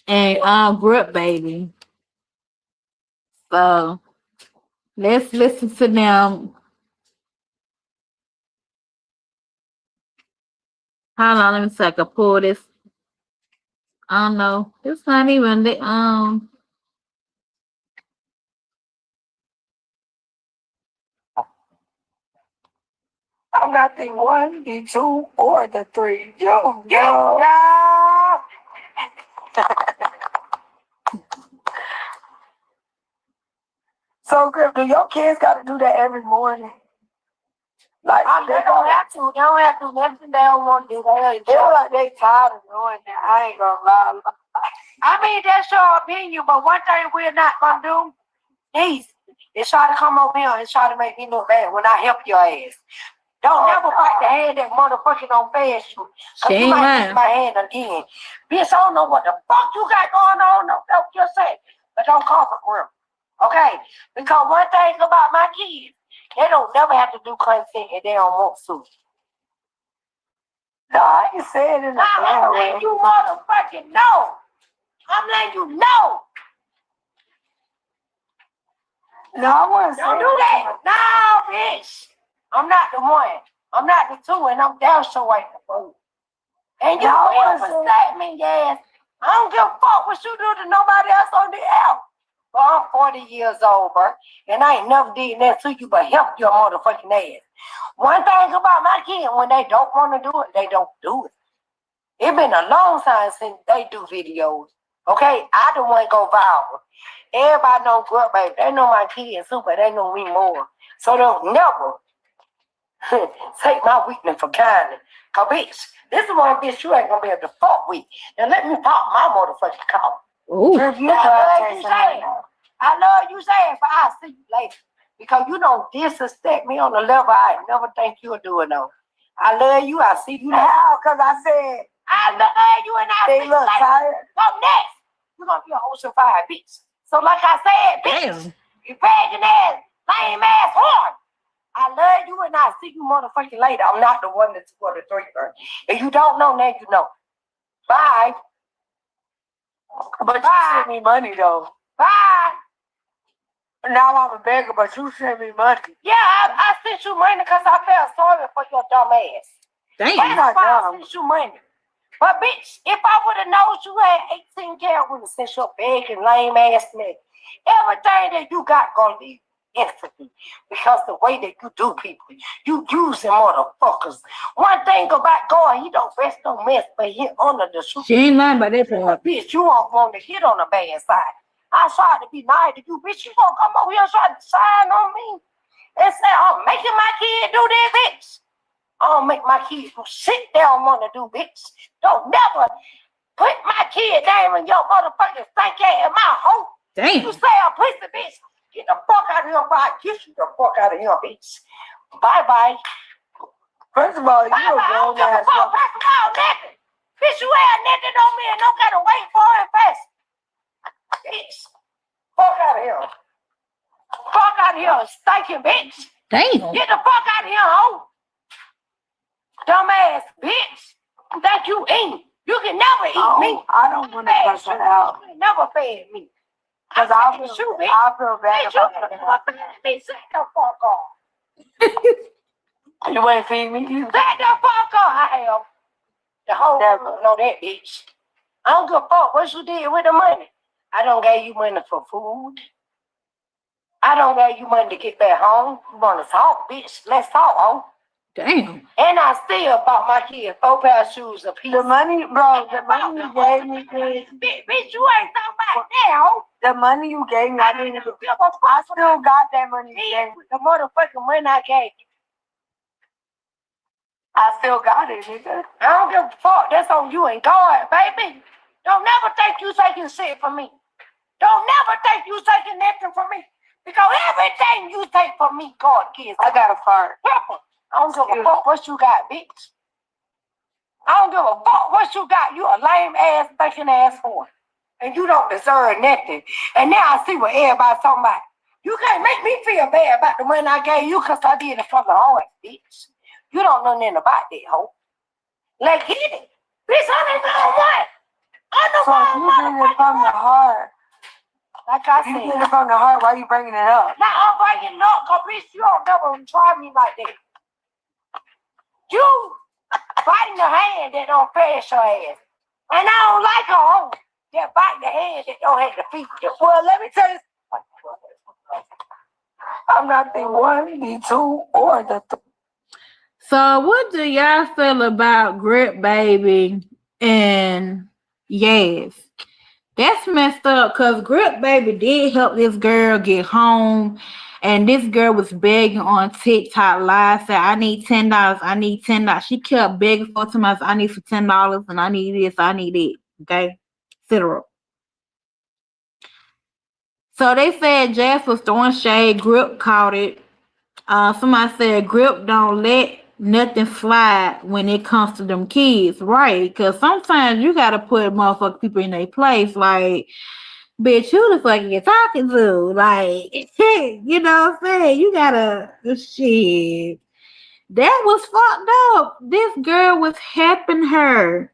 [SPEAKER 1] and Grip Baby. So let's listen to them. Hold on, let me see if I can pull this. I don't know. It's not even the
[SPEAKER 3] I'm not the one, the two, or the three. Yo. So, Griff, do your kids got to do that every morning? Like they don't have to. They don't have to do nothing they don't want to do. They feel like they tired of doing that. I ain't gonna lie. I mean, that's your opinion, but one thing we're not gonna do is try to come over here and try to make me look bad when I help your ass. Don't never fight the hand that motherfucking on fast you. Cause you might hit my hand again. Bitch, I don't know what the fuck you got going on. No, just say, but don't call for grim. Okay? Because one thing about my kids, they don't never have to do content if they don't want to. No, I ain't saying it in the I'm letting you motherfucking know. I'm letting you know. No, I wasn't saying. Don't do that. No, bitch. I'm not the one. I'm not the two, and I'm down so right the food. And you will mistake me, yes. I don't give a fuck what you do to nobody else on the app. Well, I'm 40 years old, bro, and I ain't never did that to you but help your motherfucking ass. One thing about my kids, when they don't want to do it, they don't do it. It's been a long time since they do videos. Okay? I the one go viral. Everybody know Grub Baby. They know my kids too, but they know me more. So they'll never take my weakness for kindness. Cause bitch, This is one bitch you ain't gonna be able to fuck with. Now let me pop my motherfucking collar.
[SPEAKER 1] Ooh.
[SPEAKER 3] I love you saying, but I'll see you later. Because you don't disrespect me on the level I never think you'll do it on. I love you, I see you later. How? Because I said, I love you and I see you later. Tired. Come next. You're gonna be an Ocean 5 bitch. So like I said, bitch, you begging ass, lame ass whore. I love you and I'll see you motherfucking later. I'm not the one that's for the 3 bird. If you don't know, now you know. Bye. But you sent me money though. Bye. Now I'm a beggar, but you sent me money. Yeah, I sent you money because I felt sorry for your dumb ass.
[SPEAKER 1] Damn.
[SPEAKER 3] That's why I sent you money. But bitch, if I would have known you had 18K, I would have sent your begging lame ass nigga. Everything that you got gonna leave instantly. Because the way that you do people, you using motherfuckers. One thing about God, he don't rest no mess, but he under the shoe.
[SPEAKER 1] She ain't lying about that part.
[SPEAKER 3] Bitch, you won't want to hit on the bad side. I tried to be nice to you, bitch. You gonna come over here and try to sign on me and say, I'm making my kid do this, bitch. I don't make my kid do shit they don't want to do, bitch. Don't never put my kid name in your motherfucking stank ass in my home.
[SPEAKER 1] Damn.
[SPEAKER 3] You say I'm pussy, bitch. Get the fuck out of here, bro. I get you the fuck out of here, bitch. Bye-bye. First of all, you a grown ass. First of all, nothing. Bitch, you ain't nothing on me and don't gotta wait for it fast. Bitch. Fuck out of here. Fuck out of here, stinking bitch.
[SPEAKER 1] Damn.
[SPEAKER 3] Get the fuck out of here, hoe. Dumbass bitch. That you eat. You can never eat me. I don't want to cuss her out. You can never feed me. Because I feel bad about it. Bitch, shut the fuck off. You ain't feed me? Shut the fuck off. I am. The whole world know that, bitch. I don't give a fuck what you did with the money. I don't give you money for food. I don't give you money to get back home. You want to talk, bitch? Let's talk, oh.
[SPEAKER 1] Damn.
[SPEAKER 3] And I still bought my kid 4 pair of shoes a piece. The money, bro, the money you gave me, bitch, you ain't talking about now. The money you gave me, I still got that money. The motherfucking money I gave you. I still got it, nigga. I don't give a fuck. That's on you and God, baby. Don't never think you taking shit from me. Don't never think you taking nothing from me. Because everything you take from me, God gives. I got a fart. Pepper. I don't give a fuck what you got, bitch. I don't give a fuck what you got. You a lame ass, thinking ass whore. And you don't deserve nothing. And now I see what everybody's talking about. You can't make me feel bad about the money I gave you because I did it from the heart, bitch. You don't know nothing about that, hoe. Let's get it. Bitch, I don't know what. I know what. So you did it from the heart. Like I said. You did it from the heart. Why are you bringing it up? Now I'm bringing it up because, bitch, you don't never try me like that. You biting the hand that don't pass your ass. And I don't like a hoe that bite the hand that don't have the feet. Well, let me tell you. I'm not the 1, the 2, or the 3.
[SPEAKER 1] So what do y'all feel about Grip Baby and Yes? That's messed up because Grip Baby did help this girl get home. And this girl was begging on TikTok live, said, I need $10. I need $10. She kept begging for $10. I need for $10 and I need this, I need it. Okay? Etc. So they said Jess was throwing shade. Grip caught it. Somebody said Grip don't let nothing slide when it comes to them kids, right? Because sometimes you gotta put motherfucking people in their place. Like, bitch, who the fuck you talking to? Like, you know what I'm saying? You gotta shit. That was fucked up. This girl was helping her.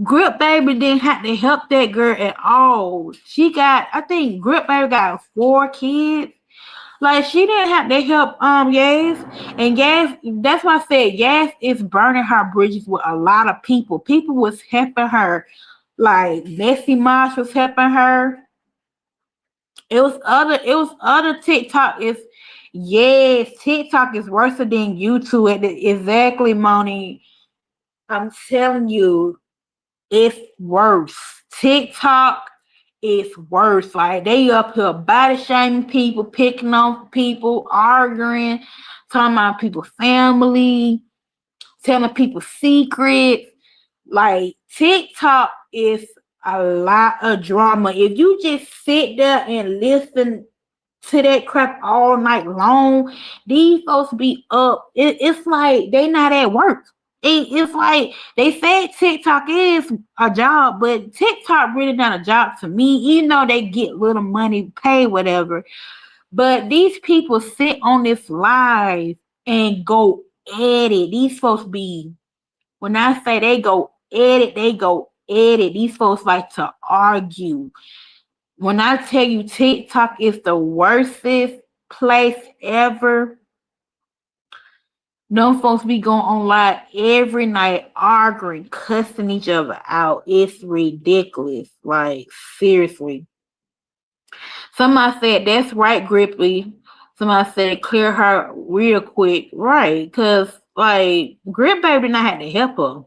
[SPEAKER 1] Grip Baby didn't have to help that girl at all. I think Grip Baby got 4 kids. Like, she didn't have to help Yas. And Yas, that's why I said Yas is burning her bridges with a lot of people. People was helping her. Like Nessie Marsh was helping her. It was other TikTok. TikTok is worse than YouTube. Exactly, Moni. I'm telling you, it's worse. TikTok is worse. Like, they up here body shaming people, picking on people, arguing, talking about people's family. telling people secrets. Like TikTok is a lot of drama. If you just sit there and listen to that crap all night long, these folks be up. It's like they not at work. It's like they said TikTok is a job, but TikTok really not a job to me. You know they get little money, pay whatever. But these people sit on this live and go at it. These folks be, when I say they go edit, they go edit. These folks like to argue. When I tell you TikTok is the worstest place ever, no folks be going on live every night arguing, cussing each other out. It's ridiculous. Like, seriously. Somebody said, that's right, Grippy. Somebody said, clear her real quick. Right. Because, like, Grip Baby did not have to help her.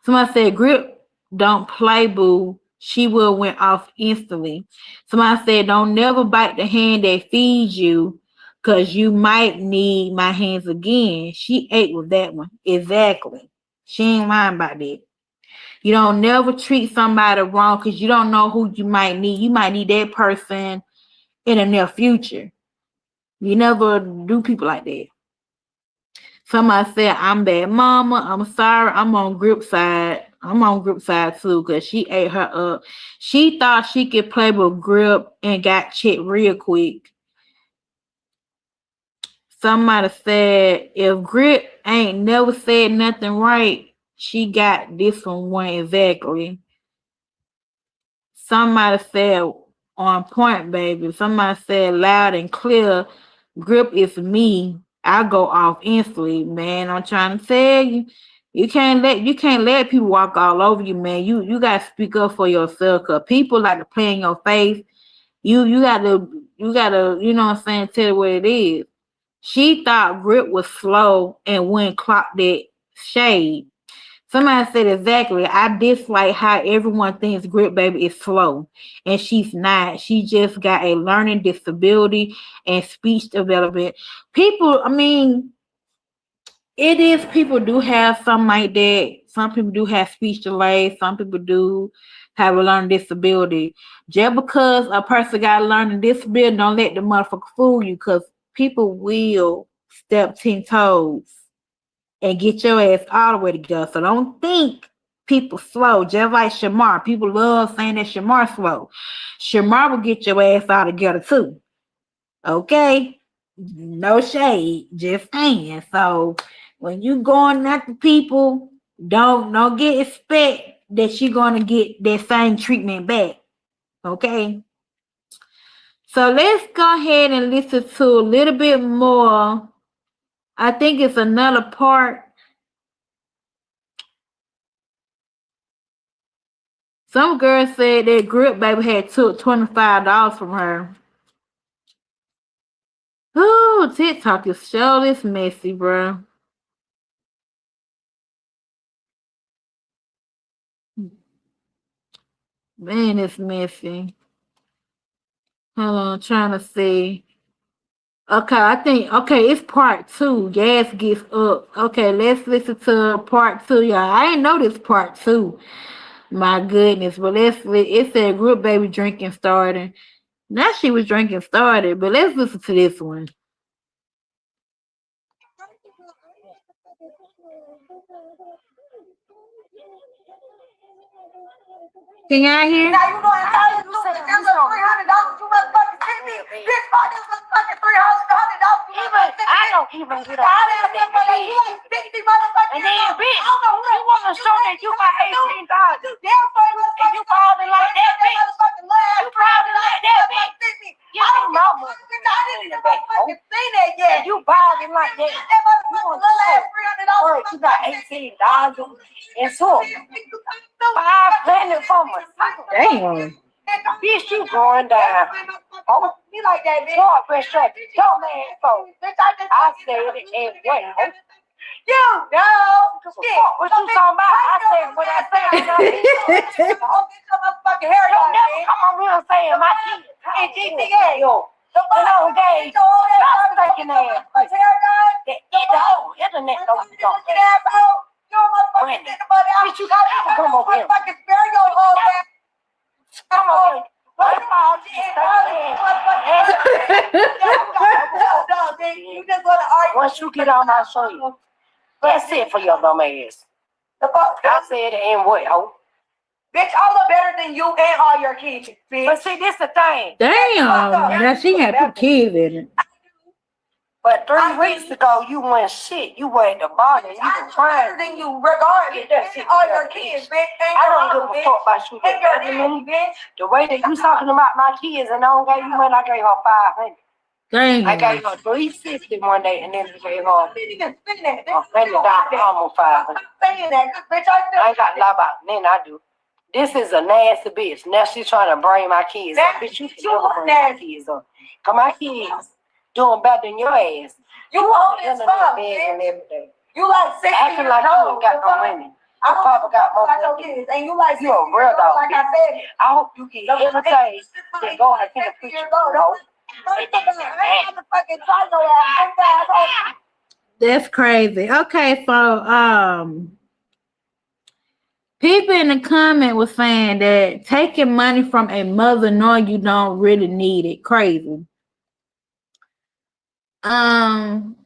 [SPEAKER 1] Somebody said, Grip don't play, boo. She will went off instantly. Somebody said, don't never bite the hand that feeds you because you might need my hands again. She ate with that one. Exactly. She ain't lying about that. You don't never treat somebody wrong because you don't know who you might need. You might need that person in the near future. You never do people like that. Somebody said, I'm bad mama. I'm sorry. I'm on Grip side. I'm on Grip side too because she ate her up. She thought she could play with Grip and got checked real quick. Somebody said, if Grip ain't never said nothing right, she got this one exactly. Somebody said, on point, baby. Somebody said, loud and clear, Grip is me. I go off instantly, man. I'm trying to tell you, you can't let people walk all over you, man. You gotta speak up for yourself, cause people like to play in your face. You gotta you know what I'm saying, tell it what it is. She thought Grip was slow and wouldn't clock that shade. Somebody said exactly. I dislike how everyone thinks Grip Baby is slow, and she's not. She just got a learning disability and speech development. People, I mean, it is. People do have something like that. Some people do have speech delay. Some people do have a learning disability. Just because a person got a learning disability, don't let the motherfucker fool you, because people will step 10 toes and get your ass all the way together. So don't think people slow. Just like Shamar. People love saying that Shamar slow. Shamar will get your ass all together too. Okay? No shade. Just saying. So when you going after people, don't get expect that you're gonna get that same treatment back. Okay? So let's go ahead and listen to a little bit more. I think it's another part. Some girl said that Grip Baby had took $25 from her. Ooh, TikTok is surely messy, bro. Man, it's messy. Hold on, trying to see. Okay, I think, okay, it's part two. Gas gets up. Okay, let's listen to part two, y'all. I ain't know this part two. My goodness, but it said Grip Baby drinking started. Now she was drinking started, but let's listen to this one. Can y'all hear?
[SPEAKER 3] Now you know how you lose $300. You motherfucking see me. This motherfucking $300. Even I don't even get up. You like 60 motherfuckers. And then, bitch, you want to show that you got $18. And you ballin' like that, bitch. You ballin' like that, bitch. You ain't mama. I didn't even motherfucking see that yet. You ballin' like that. You want to show you got $18 and so. $500 from us.
[SPEAKER 1] Damn.
[SPEAKER 3] Bitch, you going down. Oh, you like that, bitch? Boy, press straight. Don't man, folks. I said it and wait. You know. What you talking about? I said what I said. Motherfucking hair. Don't never come on real saying my kids. And GTA. Yo. The no game. Y'all taking ass. that. Internet don't get that, bro. You don't motherfucking get the money out. Bitch, you got to come over here. Fucking spare your whole ass. Come over here. You just want to argue. Once you get on my show, that's it for your dumb ass. The fuck? I said it ain't what, ho? Bitch, I look better than you and all your kids, bitch. But see, this the thing.
[SPEAKER 1] Damn, now she had 2 kids in it.
[SPEAKER 3] But 3 weeks ago, you went shit. You were at the bottom. You were trying. Than you regardless. All your kids, bitch. I don't give a fuck about you. Bitch. The way that you talking about my kids and I don't gave you money, I gave her 500.
[SPEAKER 1] Damn.
[SPEAKER 3] I gave her 350 one day and then I gave her almost 500. I ain't got to lie about it. Then I do. This is a nasty bitch. Now she's trying to bring my kids up. Bitch, you can never bring my kids up. Cause my kids doing better than your ass. You old as fuck, bitch. You like 60 acting like you ain't got no money. I Papa got more money. And you like you a real dog. Like I said, I hope you get everything that go and can preach you.
[SPEAKER 1] That's crazy. Okay, so people in the comment was saying that taking money from a mother knowing you don't really need it. Crazy. Someone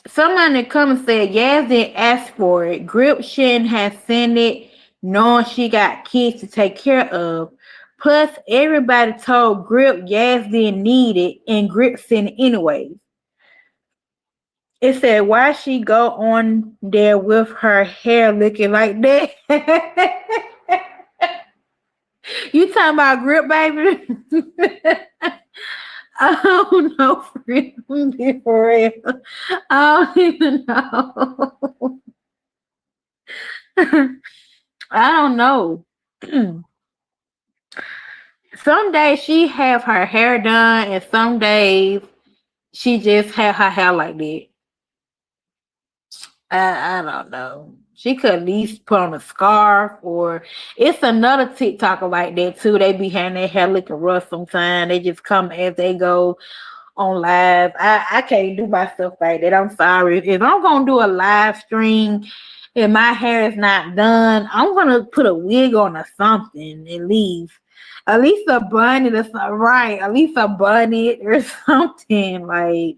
[SPEAKER 1] in the comments said Yaz didn't ask for it. Grip shouldn't have sent it knowing she got kids to take care of. Plus, everybody told Grip Yaz didn't need it and Grip sent it anyways. It said, why she go on there with her hair looking like that? You talking about Grip, baby? I don't know, for real. I don't even know. I don't know. Some days she have her hair done, and some days she just have her hair like that. I don't know. She could at least put on a scarf, or it's another TikToker like that too. They be having their hair looking rough sometimes. They just come as they go on live. I can't do my stuff like that. I'm sorry. If I'm gonna do a live stream and my hair is not done, I'm gonna put a wig on or something at least. At least a bonnet or something, right? At least a bonnet or something like.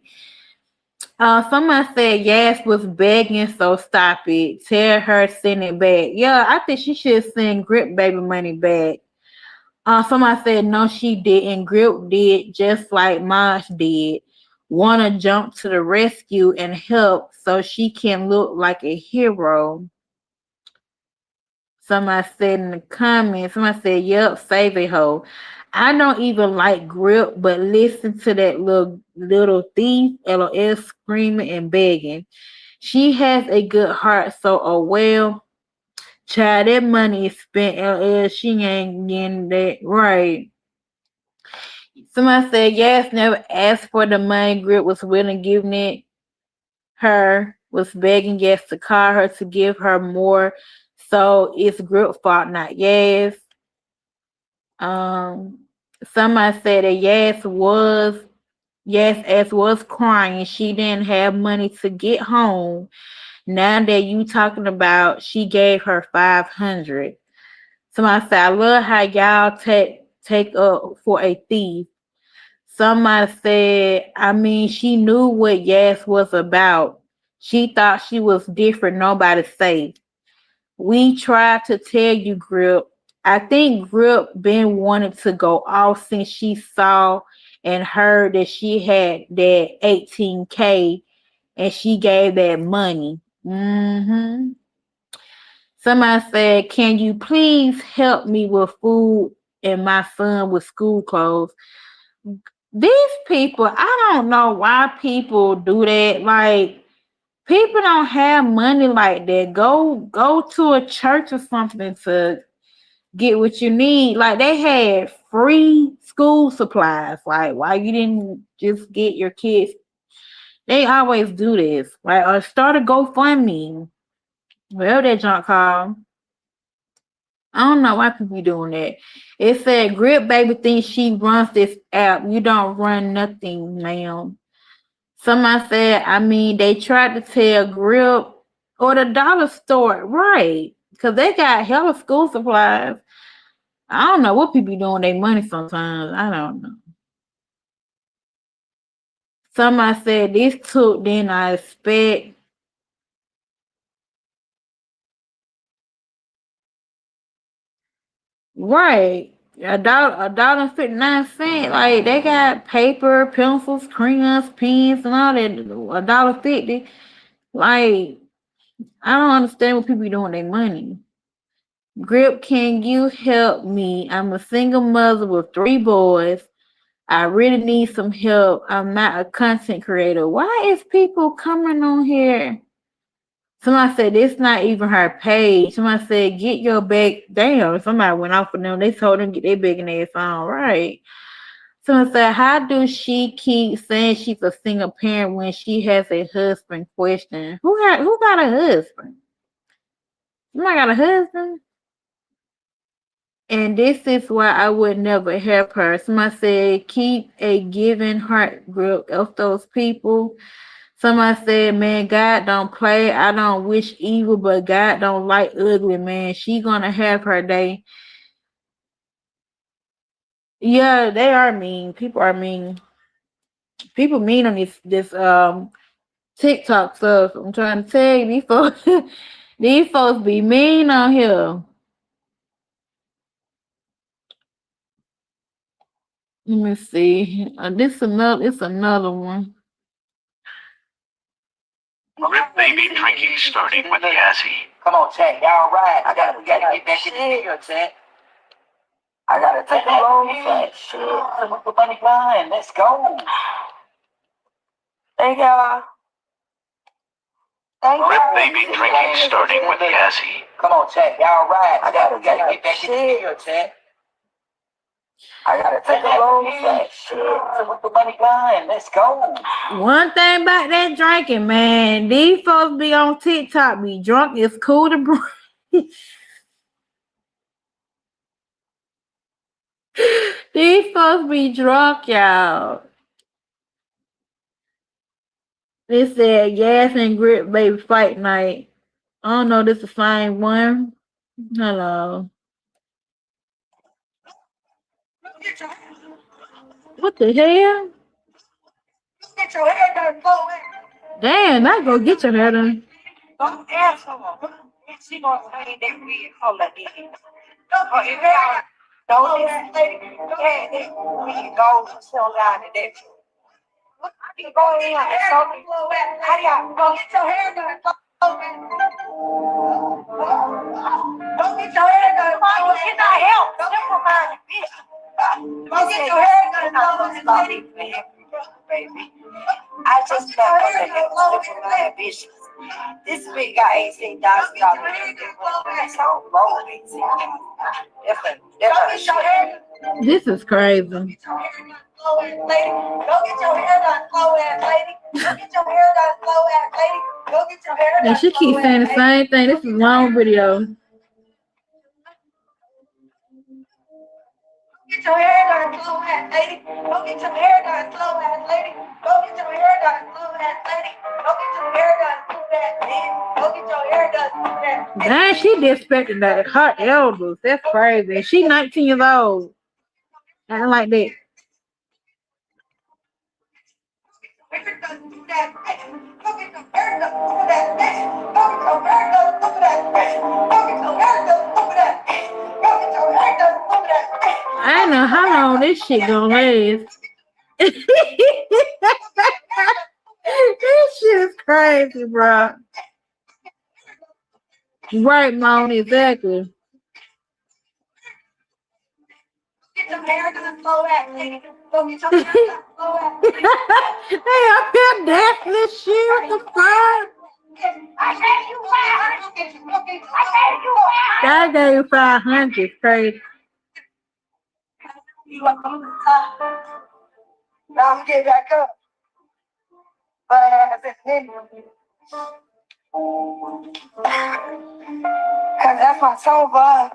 [SPEAKER 1] Someone said Yas was begging, so stop it. Tell her send it back. Yeah, I think she should send Grip baby money back. Someone said no, she didn't. Grip did just like Mosh did. Wanna jump to the rescue and help so she can look like a hero. Somebody said in the comments, somebody said, yep, save a hoe. I don't even like Grip, but listen to that little thief, LOL, screaming and begging. She has a good heart, so well, child, that money is spent, LOL, she ain't getting that right. Somebody said, yes, never asked for the money. Grip was willing giving it her, was begging Yes to call her to give her more. So it's Grip fault, not Yes. Somebody said that Yes was crying. She didn't have money to get home. Now that you talking about, she gave her 500. Somebody said, I love how y'all take up for a thief. Somebody said, I mean, she knew what Yes was about. She thought she was different. Nobody safe. We tried to tell you, Grip. I think Grip been wanting to go off since she saw and heard that she had that 18K and she gave that money. Somebody said, can you please help me with food and my son with school clothes? These people, I don't know why people do that. Like, people don't have money like that. Go to a church or something to get what you need. Like, they had free school supplies. Like, why you didn't just get your kids? They always do this. Like, or start a GoFundMe. Well, that junk call. I don't know why people be doing that. It said Grip baby thinks she runs this app. You don't run nothing, ma'am. Somebody said, I mean, they tried to tell Grip or the dollar store, right? Because they got hella school supplies. I don't know what people doing with their money sometimes. I don't know. Somebody said this took than I expect. Right. A dollar and 59 cents. Like they got paper, pencils, crayons, pens, and all that. $1.50. Like I don't understand what people doing with their money. Grip, can you help me? I'm a single mother with 3 boys. I really need some help. I'm not a content creator. Why is people coming on here? Somebody said it's not even her page. Somebody said get your back down. Somebody went off of them. They told them get their big ass on. Right. Someone said, how do she keep saying she's a single parent when she has a husband? Question. Who got a husband? Somebody got a husband? And this is why I would never help her. Somebody said, keep a giving heart group of those people. Somebody said, man, God don't play. I don't wish evil, but God don't like ugly, man. She gonna have her day. Yeah, they are mean. People are mean. People mean on this TikTok stuff. I'm trying to tell you, these folks, these folks be mean on here. Let me see. It's another one.
[SPEAKER 4] Rip baby drinking starting with Cassie.
[SPEAKER 3] Come on, chat. Y'all right. We gotta get back in the video, chat. I gotta take a long flight. Shit. The money line. Let's go. Thank y'all.
[SPEAKER 4] Rip baby drinking starting with Cassie.
[SPEAKER 3] Come on, chat. Y'all right. We gotta get back in the video, chat. I gotta take a long flight. Shit. The money line. Let's go.
[SPEAKER 1] One thing about that drinking, man, these folks be on TikTok, be drunk. It's cool to breathe. These folks be drunk, y'all. They said Gas and Grip Baby Fight Night. I don't know, this the same one. Hello. What the hell?
[SPEAKER 3] Get your hair done, Chloe.
[SPEAKER 1] Damn, I go get your hair done.
[SPEAKER 3] Don't answer her. She gonna say that we color in. But if y'all don't listen, we go so loud that you go in and show me how y'all go get your hair done. Don't get your hair done. You cannot help. Simple minded bitch. Don't get your hair done. Baby. I just met one of them simple minded bitches. This big guy $18,000. It's all wrong.
[SPEAKER 1] This is crazy.
[SPEAKER 3] Go get your hair done, slow ass lady. Go get your hair done, slow ass lady. Go get your hair done.
[SPEAKER 1] And she keeps saying the same thing. This is a long video.
[SPEAKER 3] Get your hair done, slow ass lady. Go get your hair done, slow ass lady. Go get your hair done, slow ass lady. Go get your hair done, slow ass lady. Go get your hair done, slow ass lady.
[SPEAKER 1] Dang, she disrespecting that her elders. That's crazy. She 19 years old. Acting like that. I know how long this shit gonna last. This shit is crazy, bro. Right, Mom, exactly.
[SPEAKER 3] Get your hair done, slow ass lady. Go get your hair done, slow ass lady.
[SPEAKER 1] Hey, up here dancing this shit. What the fuck?
[SPEAKER 3] I said you 500. I said you 500.
[SPEAKER 1] That gave you 500. Crazy.
[SPEAKER 3] You up on the top. Now I'm getting back up. But I said, cause that's my soul vibe.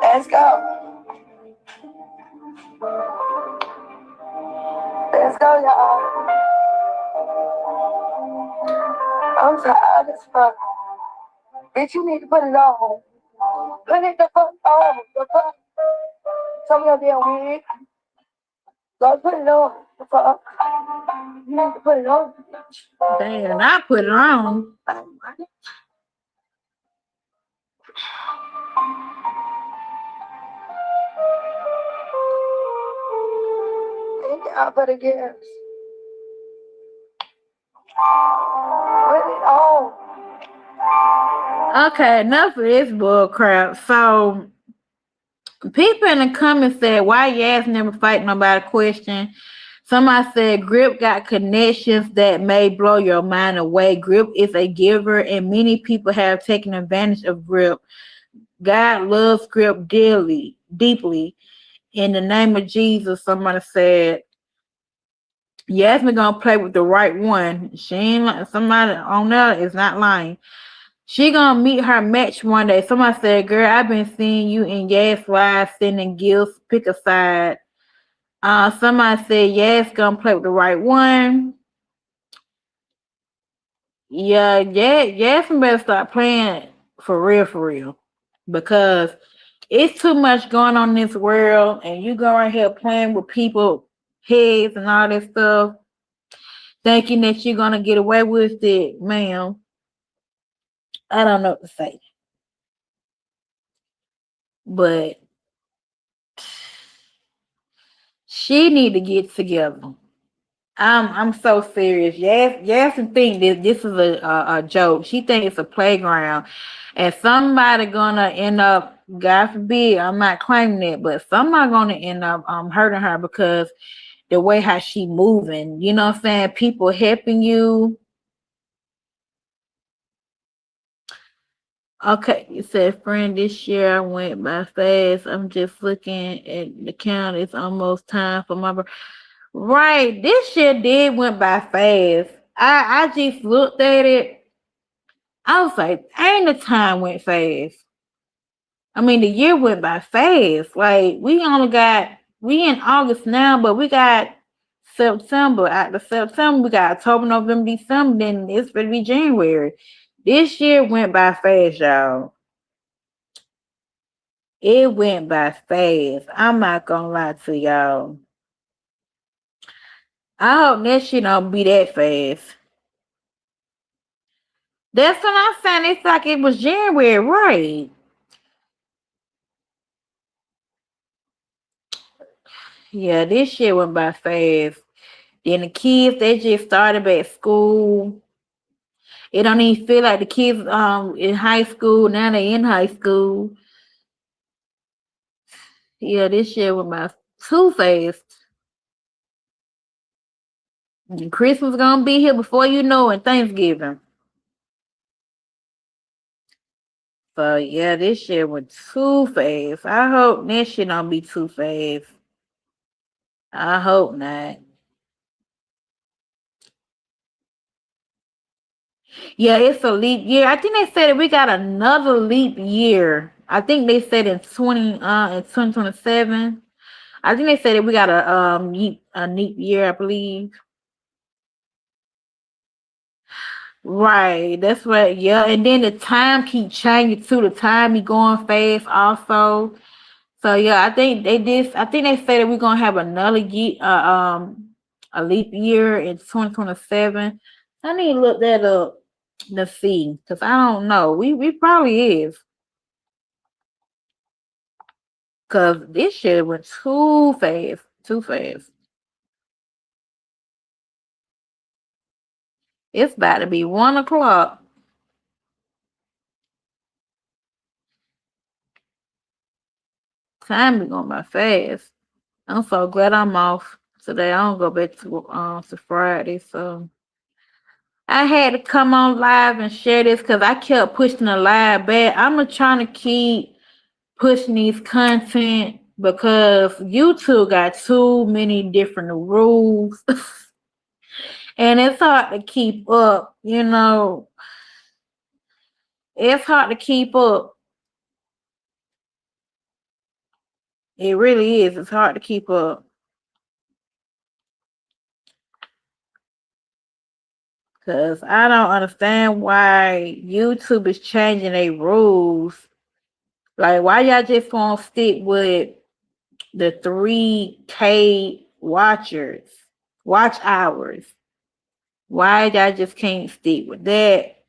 [SPEAKER 3] Let's go. Let's go, y'all. I'm tired as fuck. Bitch, you need to put it on. Put it the fuck on. The fuck. Some of your damn wig. Go put it on. The fuck. You need to put it on.
[SPEAKER 1] Damn, I put it on.
[SPEAKER 3] Thank y'all for the gifts. Put it on.
[SPEAKER 1] Okay, enough of this bull crap. So people in the comments said, why Yas never fight nobody question. Somebody said Grip got connections that may blow your mind away. Grip is a giver, and many people have taken advantage of Grip. God loves Grip deeply. In the name of Jesus, somebody said, Yasmin gonna play with the right one. She ain't like somebody on there is not lying. She gonna meet her match one day. Somebody said, girl, I've been seeing you in Yas live sending gifts. Pick a side. Somebody said, Yas gonna play with the right one. Yeah, Yasmin better start playing for real. Because it's too much going on in this world, and you go right here playing with people heads and all this stuff, thinking that you're gonna get away with it, ma'am. I don't know what to say. But she need to get together. I'm so serious. Yasmin think that this is a joke. She think it's a playground, and somebody gonna end up. God forbid, I'm not claiming it, but somebody gonna end up hurting her because the way how she moving. You know what I'm saying? People helping you. Okay, you said friend this year I went by fast. I'm just looking at the count. It's almost time for my right. This year did went by fast. I just looked at it. I was like, ain't the time went fast. I mean the year went by fast. Like we in August now, but we got September. After September, we got October, November, December, then it's gonna be January. This year went by fast, y'all. It went by fast. I'm not gonna lie to y'all. I hope that shit don't be that fast. That's what I'm saying. It's like it was January, right? Yeah, this shit went by fast. Then the kids, they just started back school. It don't even feel like the kids in high school. Now they in high school. Yeah, this shit went by too fast. And Christmas gonna be here before you know it, Thanksgiving. So yeah, this shit went too fast. I hope this shit don't be too fast. I hope not. Yeah, it's a leap year. I think they said that we got another leap year. I think they said in 2027. I think they said that we got a leap year, I believe. Right, that's right. Yeah, and then the time keep changing too. The time be going fast also. So yeah, I think they did. I think they said that we're gonna have another year, a leap year in 2027. I need to look that up to see, cause I don't know. We probably is, cause this shit went too fast, too fast. It's about to be 1 o'clock. Time be going by fast. I'm so glad I'm off today. I don't go back to Friday, so I had to come on live and share this because I kept pushing the live back. I'm trying to keep pushing these content because YouTube got too many different rules, and it's hard to keep up. You know, it's hard to keep up. It really is. It's hard to keep up. Cause I don't understand why YouTube is changing their rules. Like, why y'all just won't stick with the 3K watch hours? Why y'all just can't stick with that?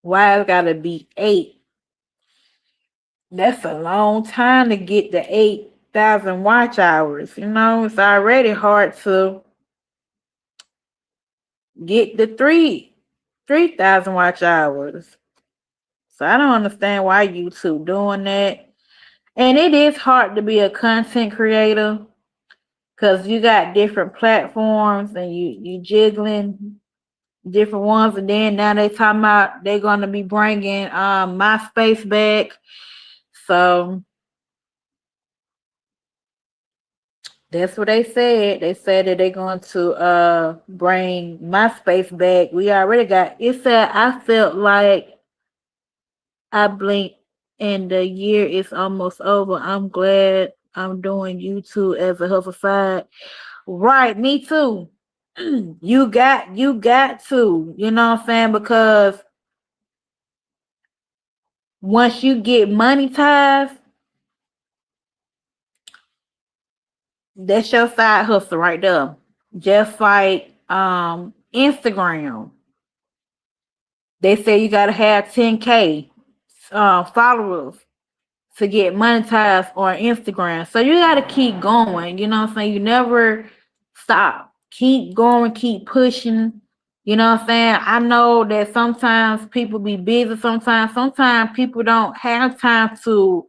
[SPEAKER 1] Why it gotta be 8? That's a long time to get the 8,000 watch hours. It's already hard to get the 3,000 watch hours. So I don't understand why YouTube doing that. And it is hard to be a content creator because you got different platforms and you jiggling different ones, and then now they talking about they're gonna be bringing MySpace back. So that's what they said. They said that they're going to bring MySpace back. We already got it. Said I felt like I blinked and the year is almost over. I'm glad I'm doing YouTube as a hustle side. Right, me too. You got to, you know what I'm saying? Because once you get monetized, that's your side hustle right there. Just like Instagram. They say you gotta have 10K followers to get monetized on Instagram. So you gotta keep going, you know what I'm saying? You never stop. Keep going, keep pushing. You know what I'm saying? I know that sometimes people be busy, sometimes people don't have time to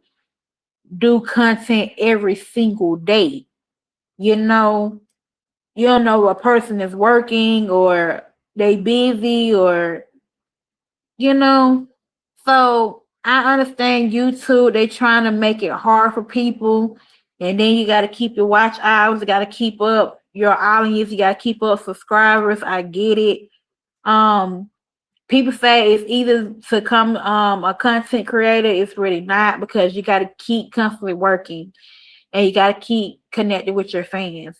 [SPEAKER 1] do content every single day. You know, you don't know a person is working or they busy or you know. So I understand YouTube, they trying to make it hard for people. And then you got to keep your watch hours, you got to keep up your audience, you got to keep up subscribers. I get it. Um, People say it's either to become a content creator, it's really not, because you got to keep constantly working and you got to keep connected with your fans.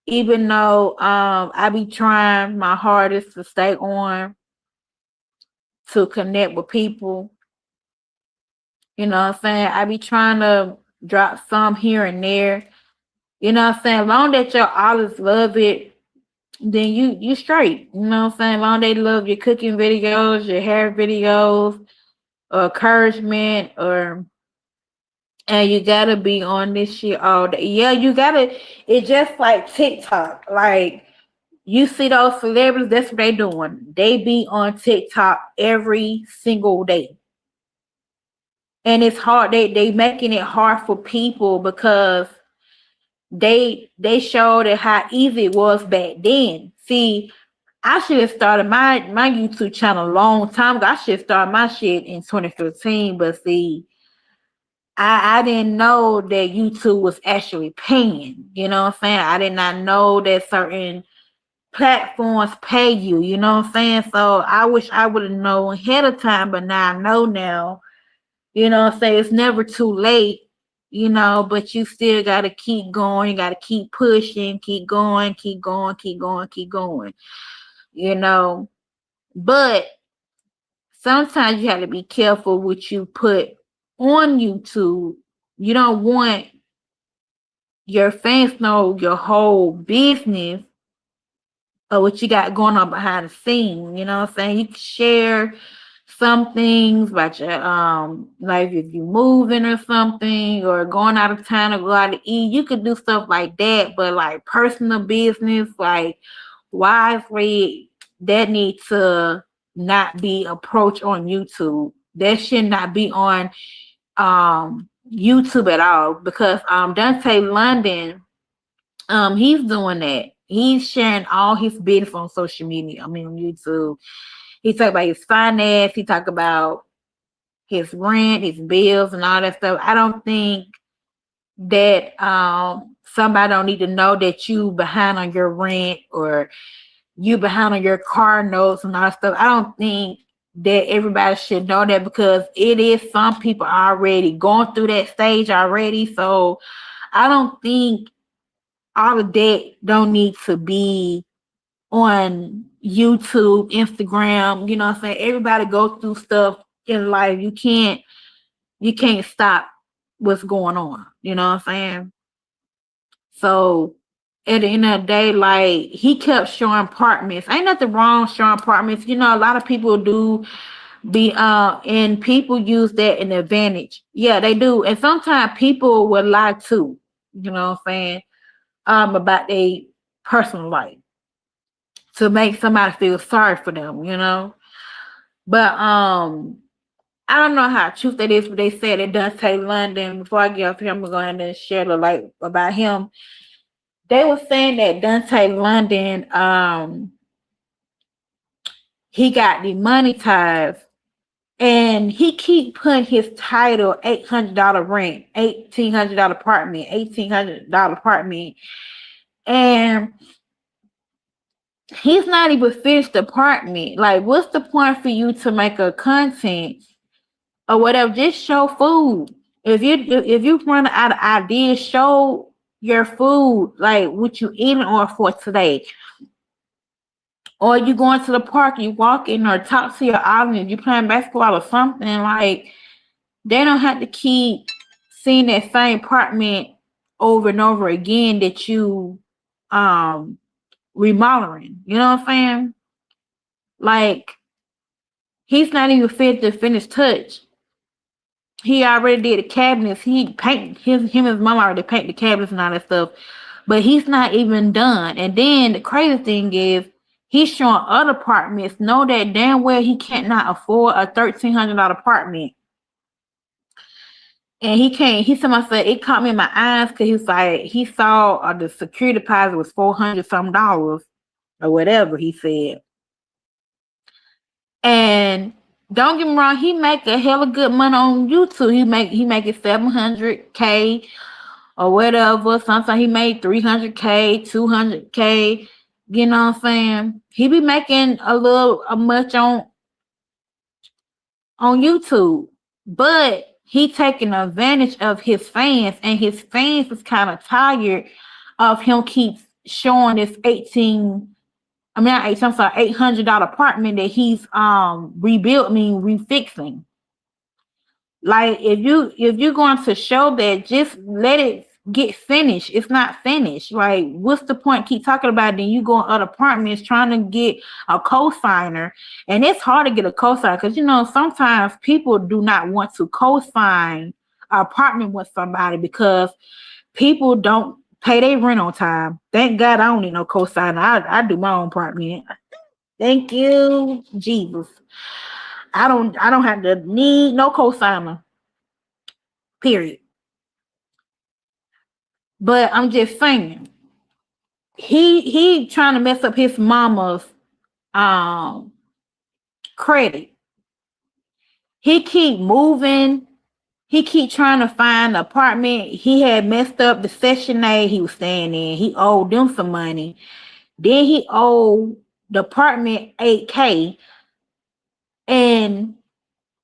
[SPEAKER 1] Even though I be trying my hardest to stay on to connect with people. You know what I'm saying? I be trying to drop some here and there. You know what I'm saying? Long that your audience love it, then you straight. You know what I'm saying? Long they love your cooking videos, your hair videos, or encouragement, or and you gotta be on this shit all day. Yeah, you gotta. It's just like TikTok. Like you see those celebrities, that's what they doing. They be on TikTok every single day. And it's hard. They making it hard for people because they showed it how easy it was back then. See, I should have started my YouTube channel a long time ago. I should have started my shit in 2015, but see, I didn't know that YouTube was actually paying. You know what I'm saying? I did not know that certain platforms pay you. You know what I'm saying? So I wish I would have known ahead of time, but now I know now. You know what I'm saying? It's never too late, but you still got to keep going. You got to keep pushing, keep going, keep going, keep going, keep going, you know. But sometimes you have to be careful what you put on YouTube. You don't want your fans know your whole business or what you got going on behind the scene. You know what I'm saying? You can share some things about your like if you're moving or something or going out of town or go out to eat, you could do stuff like that. But like personal business, like wisely, that needs to not be approached on YouTube. That should not be on YouTube at all, because Dante London, he's doing that. He's sharing all his business on social media. I mean, on YouTube. He talk about his finance. He talk about his rent, his bills, and all that stuff. I don't think that somebody don't need to know that you behind on your rent or you behind on your car notes and all that stuff. I don't think that everybody should know that, because it is some people already going through that stage already. So I don't think all of that don't need to be on YouTube, Instagram, you know what I'm saying? Everybody go through stuff in life. You can't stop what's going on. You know what I'm saying? So at the end of the day, like he kept showing apartments. Ain't nothing wrong showing apartments. You know, a lot of people do be and people use that in advantage. Yeah, they do. And sometimes people will lie too, you know what I'm saying, about their personal life to make somebody feel sorry for them, you know. But I don't know how truth that is, but they said it does take London. Before I get off here, I'm gonna go ahead and share the light about him. They were saying that Dante London, he got demonetized and he keep putting his title $800 rent, $1,800 apartment, $1,800 apartment, and he's not even finished the apartment. Like, what's the point for you to make a content or whatever? Just show food. If you run out of ideas, show your food, like what you eating on for today. Or you going to the park, you walking or talk to your audience, you playing basketball or something, like they don't have to keep seeing that same apartment over and over again that you remodeling. You know what I'm saying? Like he's not even fit to finish touch. He already did the cabinets. He paint him and his mom already paint the cabinets and all that stuff. But he's not even done. And then the crazy thing is he's showing other apartments. Know that damn well he cannot afford a $1,300 apartment. And he can't. He said, it caught me in my eyes because he's like, he saw the security deposit was $400 some dollars or whatever he said. And don't get me wrong, he make a hell of good money on YouTube. He make it $700K or whatever. Sometimes he made $300K, $200K. You know what I'm saying? He be making a much on YouTube, but he taking advantage of his fans, and his fans is kind of tired of him keep showing this $800 apartment that he's refixing. Like if you're going to show that, just let it get finished. It's not finished. Like what's the point? Keep talking about it, then you go in other apartments trying to get a co-signer, and it's hard to get a co-signer because you know sometimes people do not want to co-sign an apartment with somebody because people don't pay their rent on time. Thank God I don't need no co-signer. I do my own apartment. Thank you, Jesus. I don't have to need no co-signer. Period. But I'm just saying, he trying to mess up his mama's credit. He keep moving. He keep trying to find an apartment. He had messed up the Section 8 he was staying in. He owed them some money. Then he owed the apartment $8K. And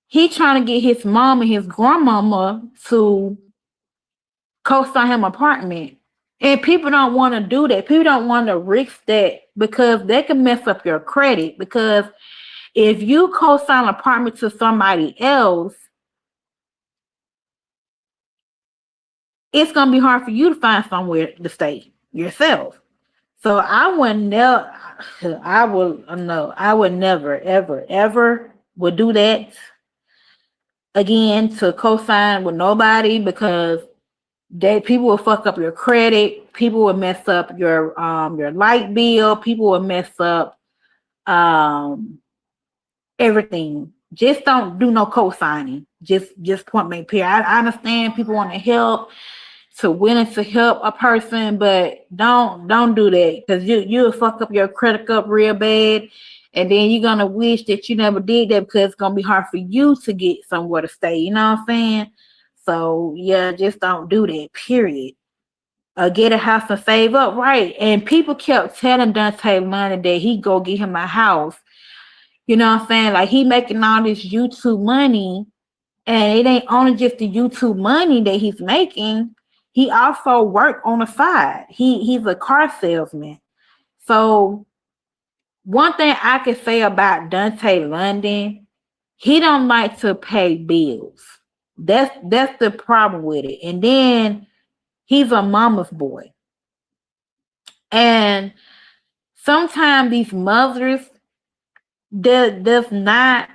[SPEAKER 1] he trying to get his mom and his grandmama to co-sign him apartment. And people don't want to do that. People don't want to risk that because they can mess up your credit. Because if you co-sign an apartment to somebody else, it's going to be hard for you to find somewhere to stay yourself. So I would never, ever would do that again, to co-sign with nobody, because people will fuck up your credit. People will mess up your light bill. People will mess up everything. Just don't do no co-signing. Just point blank period. I understand people want to help, to willing to help a person, but don't do that, because you'll fuck up your credit up real bad, and then you're gonna wish that you never did that because it's gonna be hard for you to get somewhere to stay. You know what I'm saying? So yeah, just don't do that. Period. Get a house and save up, right? And people kept telling Dante London that he go get him a house. You know what I'm saying? Like he making all this YouTube money, and it ain't only just the YouTube money that he's making. He also work on the side. He's a car salesman. So one thing I could say about Dante London, he don't like to pay bills. That's the problem with it. And then he's a mama's boy. And sometimes these mothers does not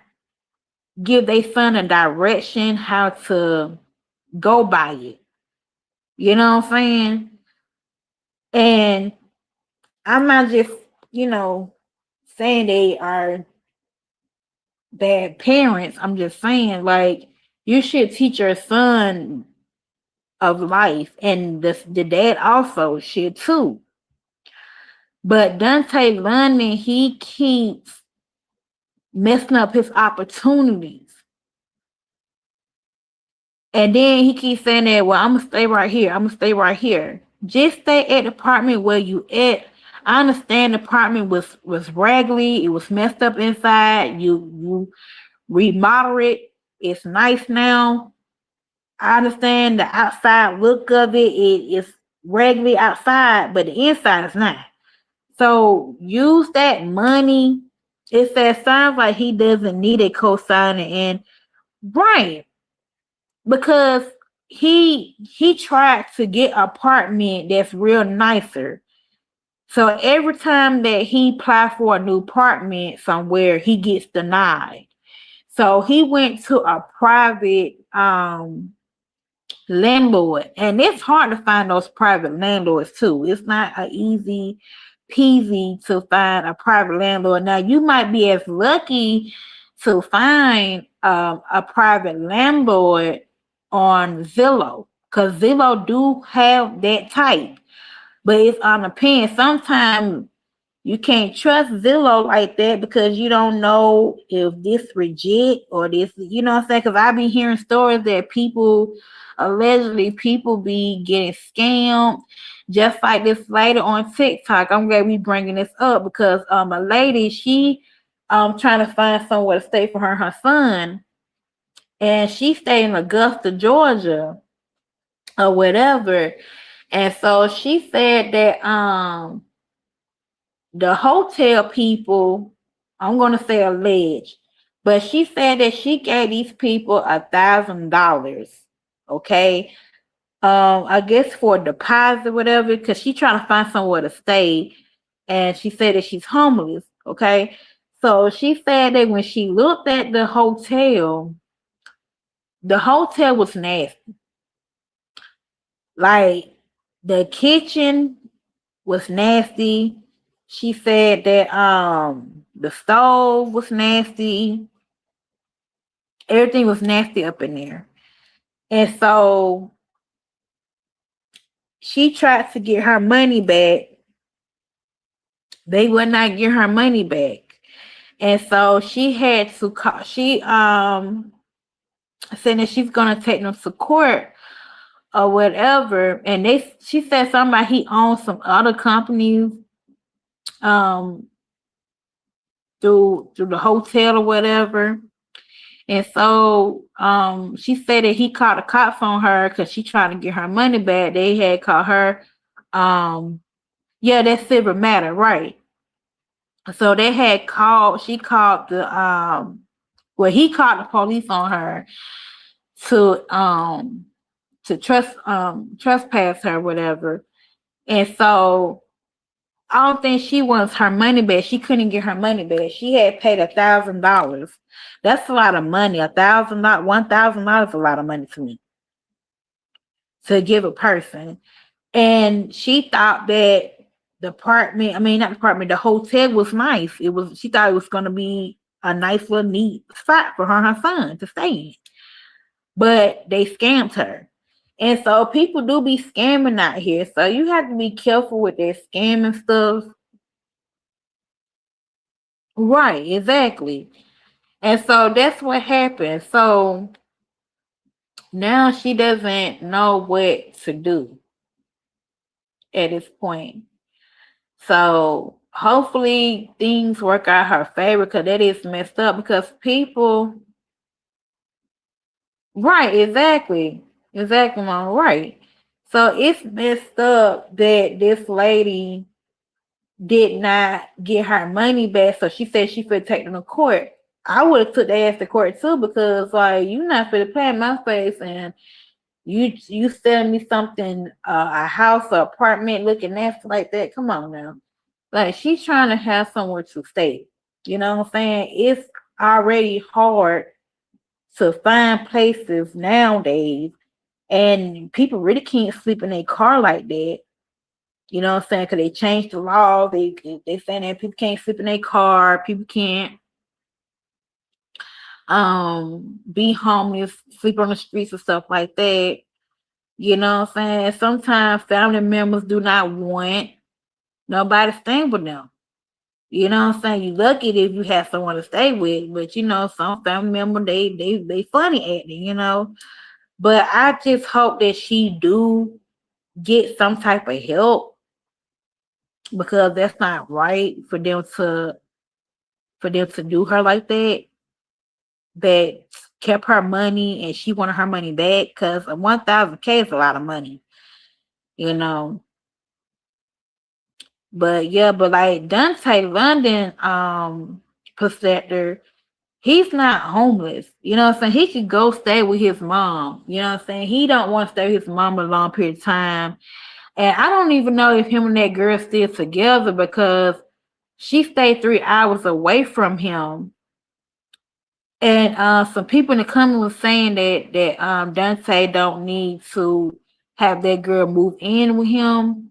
[SPEAKER 1] give their son a direction how to go by it. You know what I'm saying? And I'm not just, saying they are bad parents. I'm just saying, like, you should teach your son of life, and the dad also should too. But Dante London, he keeps messing up his opportunities. And then he keeps saying that, well, I'm gonna stay right here. I'm gonna stay right here. Just stay at the apartment where you at. I understand the apartment was raggedy, it was messed up inside. You remodel it. It's nice now. I understand the outside look of it. It is raggedy outside, but the inside is not. So use that money. It says sounds like he doesn't need a co-signer, and right, because he tried to get an apartment that's real nicer. So every time that he applies for a new apartment somewhere, he gets denied. So he went to a private landlord, and it's hard to find those private landlords too. It's not an easy peasy to find a private landlord. Now you might be as lucky to find a private landlord on Zillow, because Zillow do have that type, but it's on the pen. Sometimes you can't trust Zillow like that because you don't know if this reject or this, you know what I'm saying? Because I've been hearing stories that allegedly people be getting scammed. Just like this lady on TikTok. I'm glad we bringing this up because a lady, she trying to find somewhere to stay for her and her son. And she stayed in Augusta, Georgia or whatever. And so she said that the hotel people, I'm gonna say alleged, but she said that she gave these people $1,000, okay, I guess for a deposit, whatever, because she trying to find somewhere to stay, and she said that she's homeless, okay. So she said that when she looked at the hotel was nasty. Like the kitchen was nasty. She said that the stove was nasty. Everything was nasty up in there. And so she tried to get her money back. They would not get her money back. And so she had to call, she said that she's gonna take them to court or whatever. And she said something about he owns some other companies um through the hotel or whatever. And so she said that he called the cops on her because she trying to get her money back. They had called her yeah, that's Silver Matter, right. So they had called, she called the well, he called the police on her to trespass her, whatever. And so I don't think she wants her money back. She couldn't get her money back. She had paid $1,000. That's a lot of money. $1,000 is a lot of money to me to give a person. And she thought that the apartment, I mean not the apartment, the hotel was nice. She thought it was gonna be a nice little neat spot for her and her son to stay in. But they scammed her. And so people do be scamming out here. So you have to be careful with their scamming stuff. Right, exactly. And so that's what happened. So now she doesn't know what to do at this point. So hopefully things work out her favor because that is messed up because people, right, exactly. Exactly, Mom, right. So it's messed up that this lady did not get her money back, so she said she could take them to court. I would have took their ass to court too, because like you not for to play in my face, and you selling me something, a house or apartment looking nasty like that. Come on now. Like she's trying to have somewhere to stay. You know what I'm saying? It's already hard to find places nowadays, and people really can't sleep in a car like that. You know what I'm saying? Because they changed the law. They saying that people can't sleep in their car. People can't be homeless, sleep on the streets and stuff like that. You know what I'm saying? Sometimes family members do not want nobody staying with them. You know what I'm saying? You lucky if you have someone to stay with, but you know, some family member they funny acting, you know. But I just hope that she do get some type of help, because that's not right for them to do her like that. That kept her money and she wanted her money back, because 1,000K is a lot of money, you know. But yeah, but like Dante London, protector, he's not homeless. You know what I'm saying? He could go stay with his mom. You know what I'm saying? He don't want to stay with his mom a long period of time. And I don't even know if him and that girl still together, because she stayed 3 hours away from him. And some people in the comment was saying that Dante don't need to have that girl move in with him.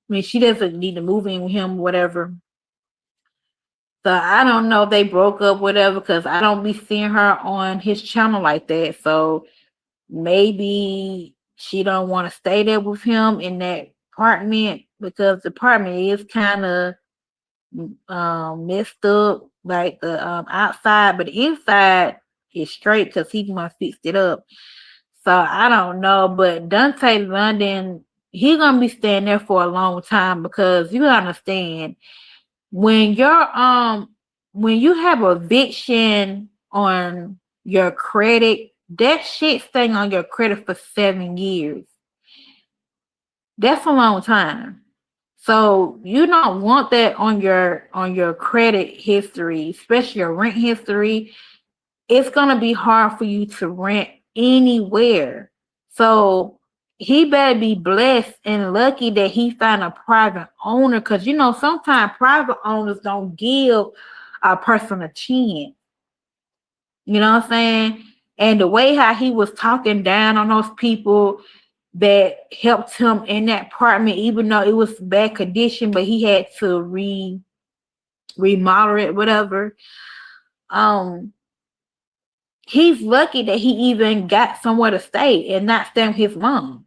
[SPEAKER 1] I mean, she doesn't need to move in with him, whatever. So I don't know if they broke up, whatever, because I don't be seeing her on his channel like that. So maybe she don't want to stay there with him in that apartment, because the apartment is kind of messed up, like the outside, but the inside is straight because he must fixed it up. So I don't know, but Dante London, he gonna be staying there for a long time, because you understand when when you have eviction on your credit, that shit staying on your credit for 7 years. That's a long time. So you don't want that on your credit history, especially your rent history. It's gonna be hard for you to rent anywhere. So he better be blessed and lucky that he found a private owner, because you know sometimes private owners don't give a person a chance. You know what I'm saying? And the way how he was talking down on those people that helped him in that apartment, even though it was bad condition, but he had to remodel it, whatever. Um, he's lucky that he even got somewhere to stay and not stay with his mom.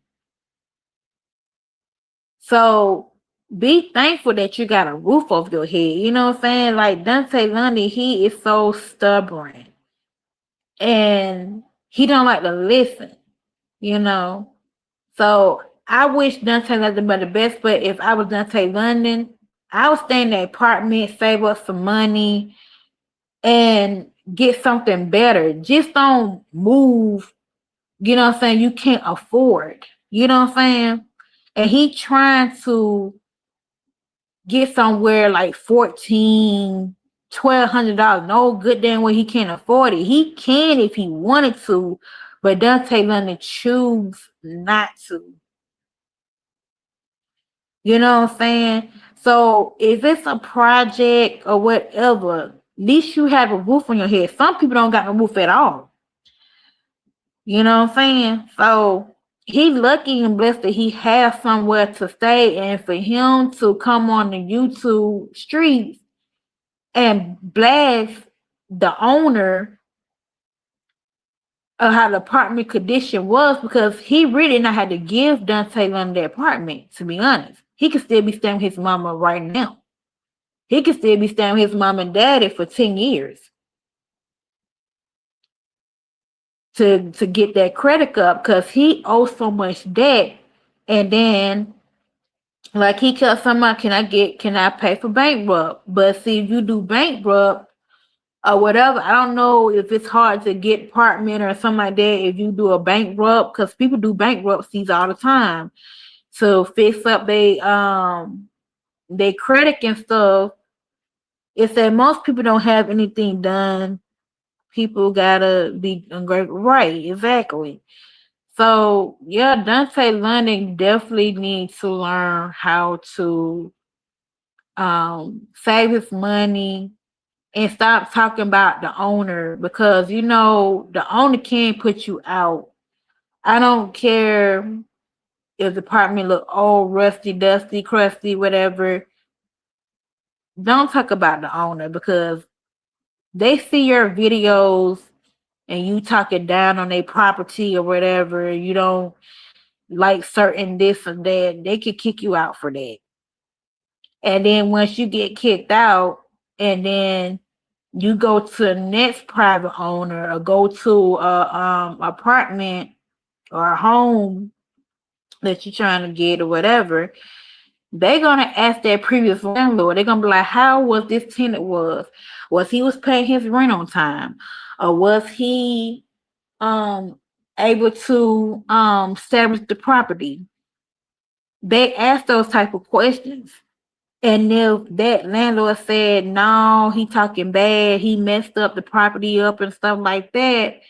[SPEAKER 1] So be thankful that you got a roof over your head. You know what I'm saying? Like Dante Lundy, he is so stubborn and he don't like to listen, you know. So I wish Dante London but the best, but if I was Dante London, I would stay in the apartment, save up some money, and get something better. Just don't move, you know what I'm saying, you can't afford. You know what I'm saying? And he trying to get somewhere like 14, $1,200. No good damn way he can't afford it. He can if he wanted to, but Dante London choose not to. You know what I'm saying? So if it's a project or whatever, at least you have a roof on your head. Some people don't got no roof at all. You know what I'm saying? So he's lucky and blessed that he has somewhere to stay, and for him to come on the YouTube streets and blast the owner of how the apartment condition was, because he really not had to give Dante London the apartment, to be honest. He could still be staying with his mama right now. He could still be staying with his mom and daddy for 10 years to get that credit up, because he owes so much debt. And then like he kept somebody, can I pay for bankrupt? But see, if you do bankrupt or whatever, I don't know if it's hard to get apartment or something like that if you do a bankrupt, because people do bankruptcies all the time to fix up they their credit and stuff, it's that most people don't have anything done. People gotta be right, exactly. So yeah, Dante London definitely needs to learn how to save his money and stop talking about the owner, because you know the owner can't put you out. I don't care if the apartment look old, rusty, dusty, crusty, whatever. Don't talk about the owner, because they see your videos and you talking down on their property or whatever. You don't like certain this and that. They could kick you out for that. And then once you get kicked out, and then you go to the next private owner or go to a apartment or a home that you're trying to get or whatever, they're gonna ask that previous landlord. They're gonna be like, how was this tenant was he was paying his rent on time, or was he um able to establish the property? They ask those type of questions. And if that landlord said, no, he talking bad, he messed up the property up and stuff like that,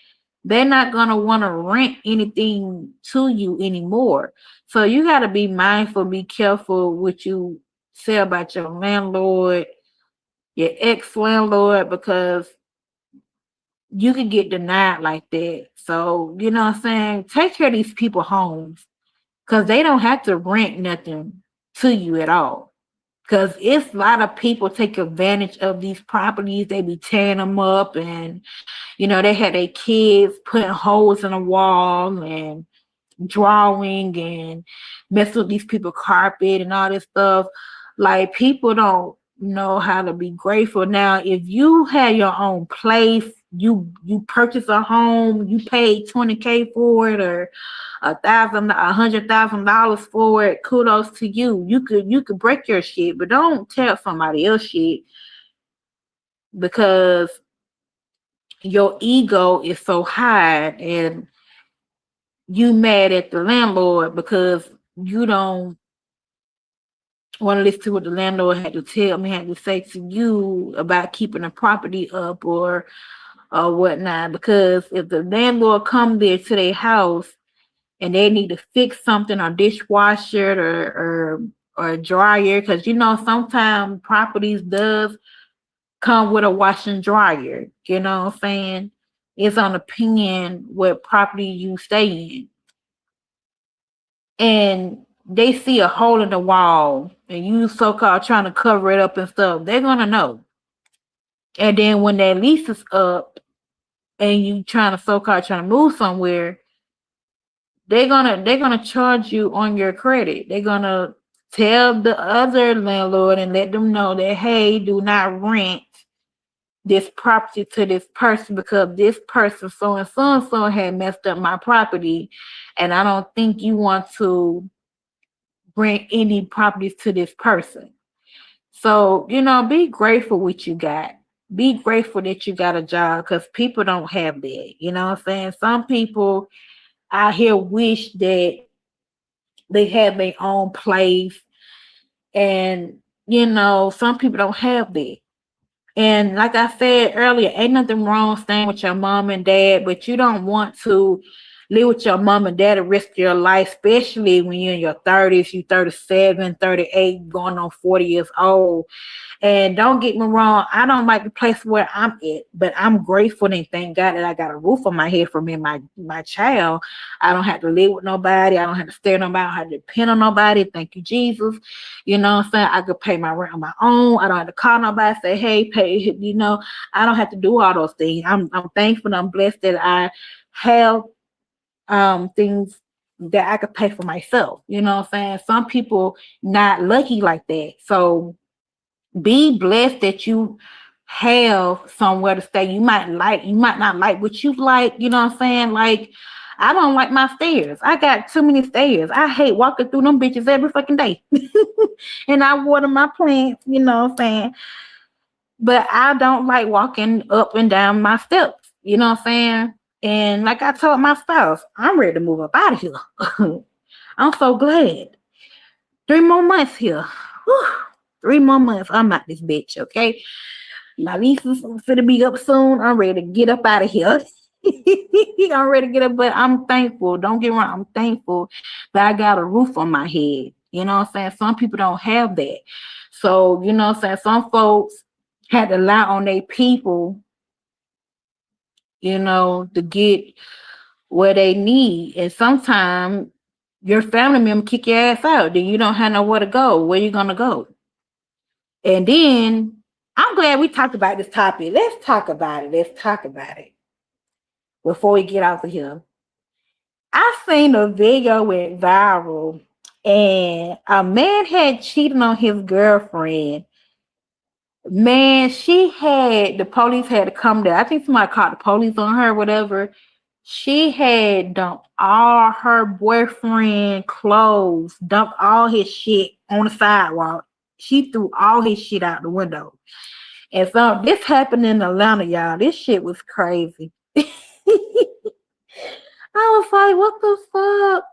[SPEAKER 1] they're not going to want to rent anything to you anymore. So you got to be mindful, be careful what you say about your landlord, your ex-landlord, because you could get denied like that. So, you know what I'm saying? Take care of these people homes, because they don't have to rent nothing to you at all. Because it's a lot of people take advantage of these properties. They be tearing them up, and you know they had their kids putting holes in the wall and drawing and messing with these people carpet and all this stuff. Like, people don't know how to be grateful. Now, if you had your own place, you purchase a home, you paid 20K for it, or $100,000 for it, kudos to you. You could break your shit, but don't tell somebody else shit, because your ego is so high, and you mad at the landlord because you don't want to listen to what the landlord had to tell me, had to say to you about keeping the property up, or whatnot. Because if the landlord come there to their house and they need to fix something, or dishwasher, or a dryer, because you know sometimes properties does come with a wash and dryer. You know what I'm saying? It's on opinion what property you stay in. And they see a hole in the wall and you so-called trying to cover it up and stuff, they're gonna know. And then when that lease is up and you trying to move somewhere, they're gonna charge you on your credit. They're gonna tell the other landlord and let them know that, hey, do not rent this property to this person, because this person so and so had messed up my property, and I don't think you want to bring any properties to this person. So, you know, be grateful what you got. Be grateful that you got a job, because people don't have that. You know what I'm saying? Some people out here wish that they had their own place. And, you know, some people don't have that. And like I said earlier, ain't nothing wrong staying with your mom and dad, but you don't want to live with your mom and dad the rest of your life, especially when you're in your 30s, you 37, 38, going on 40 years old. And don't get me wrong, I don't like the place where I'm at, but I'm grateful and thank God that I got a roof on my head for me and my child. I don't have to live with nobody. I don't have to stay on nobody. I don't have to depend on nobody. Thank you, Jesus. You know what I'm saying? I could pay my rent on my own. I don't have to call nobody, say, hey, pay, you know, I don't have to do all those things. I'm thankful and I'm blessed that I have things that I could pay for myself. You know what I'm saying? Some people not lucky like that. So be blessed that you have somewhere to stay. You might not like what you like, you know what I'm saying? Like, I don't like my stairs. I got too many stairs. I hate walking through them bitches every fucking day. And I water my plants, you know what I'm saying? But I don't like walking up and down my steps, you know what I'm saying? And like I told my spouse, I'm ready to move up out of here. I'm so glad. 3 more months here. Whew. 3 more months. I'm out this bitch, okay? My lease is gonna be up soon. I'm ready to get up out of here. I'm ready to get up, but I'm thankful. Don't get me wrong, I'm thankful that I got a roof on my head. You know what I'm saying? Some people don't have that. So, you know what I'm saying? Some folks had to rely on their people, you know, to get where they need. And sometimes your family member kick your ass out. Then you don't have nowhere to go. Where you gonna go? And then I'm glad we talked about this topic. Let's talk about it. Let's talk about it before we get out of here. I seen a video went viral, and a man had cheated on his girlfriend. Man, the police had to come there. I think somebody called the police on her, whatever. She had dumped all her boyfriend clothes, dumped all his shit on the sidewalk. She threw all his shit out the window. And so this happened in Atlanta, y'all. This shit was crazy. I was like, what the fuck?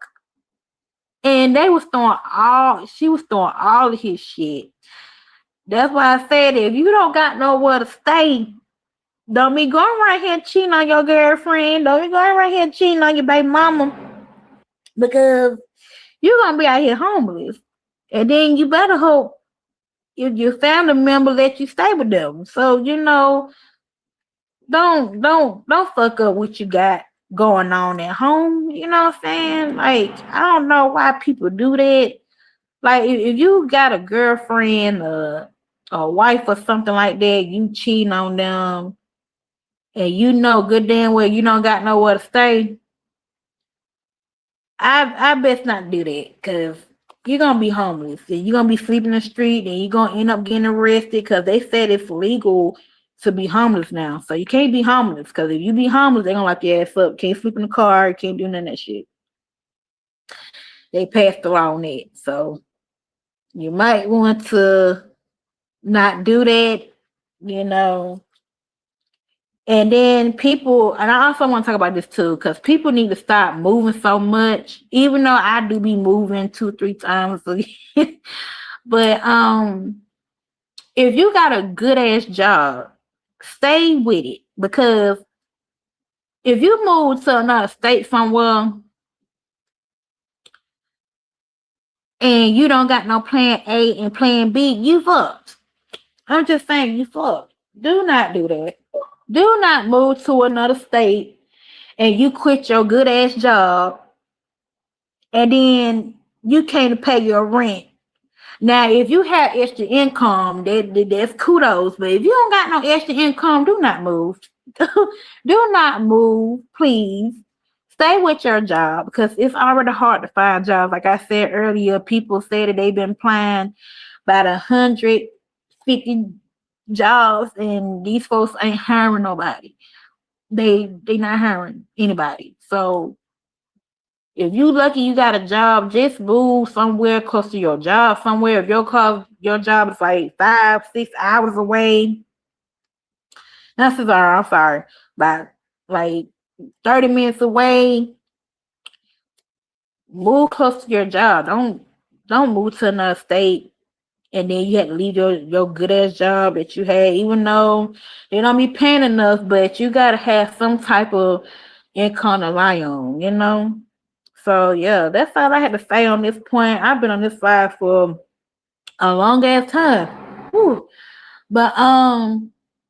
[SPEAKER 1] And she was throwing all of his shit. That's why I said, if you don't got nowhere to stay, don't be going right here cheating on your girlfriend. Don't be going right here cheating on your baby mama, because you're going to be out here homeless. And then you better hope if your family member let you stay with them. So, you know, don't fuck up what you got going on at home. You know what I'm saying? Like, I don't know why people do that. Like, if you got a girlfriend or a wife or something like that, you cheating on them, and you know good damn well you don't got nowhere to stay, I best not do that, because you're gonna be homeless and you're gonna be sleeping in the street, and you're gonna end up getting arrested, because they said it's legal to be homeless now. So you can't be homeless, because if you be homeless, they're gonna lock your ass up. Can't sleep in the car, can't do none of that shit. They passed the law on that. So you might want to not do that, you know. And then people, and I also want to talk about this too, because people need to stop moving so much, even though I do be moving 2-3 times a year. But if you got a good ass job, stay with it. Because if you move to another state somewhere and you don't got no plan A and plan B, you fucked. I'm just saying, you fucked. Do not do that. Do not move to another state and you quit your good ass job and then you can't pay your rent. Now, if you have extra income, that's kudos. But if you don't got no extra income, do not move. Do not move, please. Stay with your job, because it's already hard to find jobs. Like I said earlier, people say that they've been applying about 150 jobs, and these folks ain't hiring nobody. They not hiring anybody. So if you lucky you got a job, just move somewhere close to your job. Somewhere, if your job is like 5-6 hours away. That's I'm sorry, about like 30 minutes away. Move close to your job. Don't move to another state and then you have to leave your good ass job that you had, even though they don't be paying enough, but you gotta have some type of income to rely on, you know? So yeah, that's all I had to say on this point. I've been on this side for a long ass time. Whew. But I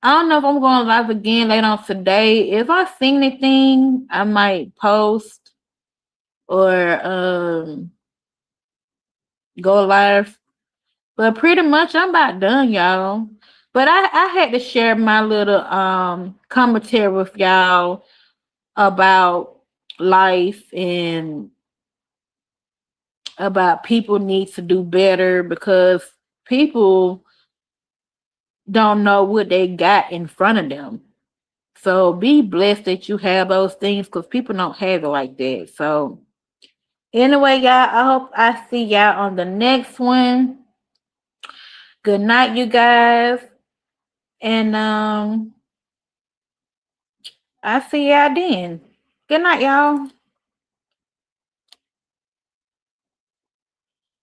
[SPEAKER 1] don't know if I'm going live again later on today. If I see anything, I might post or go live. But pretty much I'm about done, y'all. But I had to share my little commentary with y'all about life and about people need to do better, because people don't know what they got in front of them. So be blessed that you have those things, because people don't have it like that. So anyway, y'all, I hope I see y'all on the next one. Good night, you guys. And I see y'all then. Good night, y'all.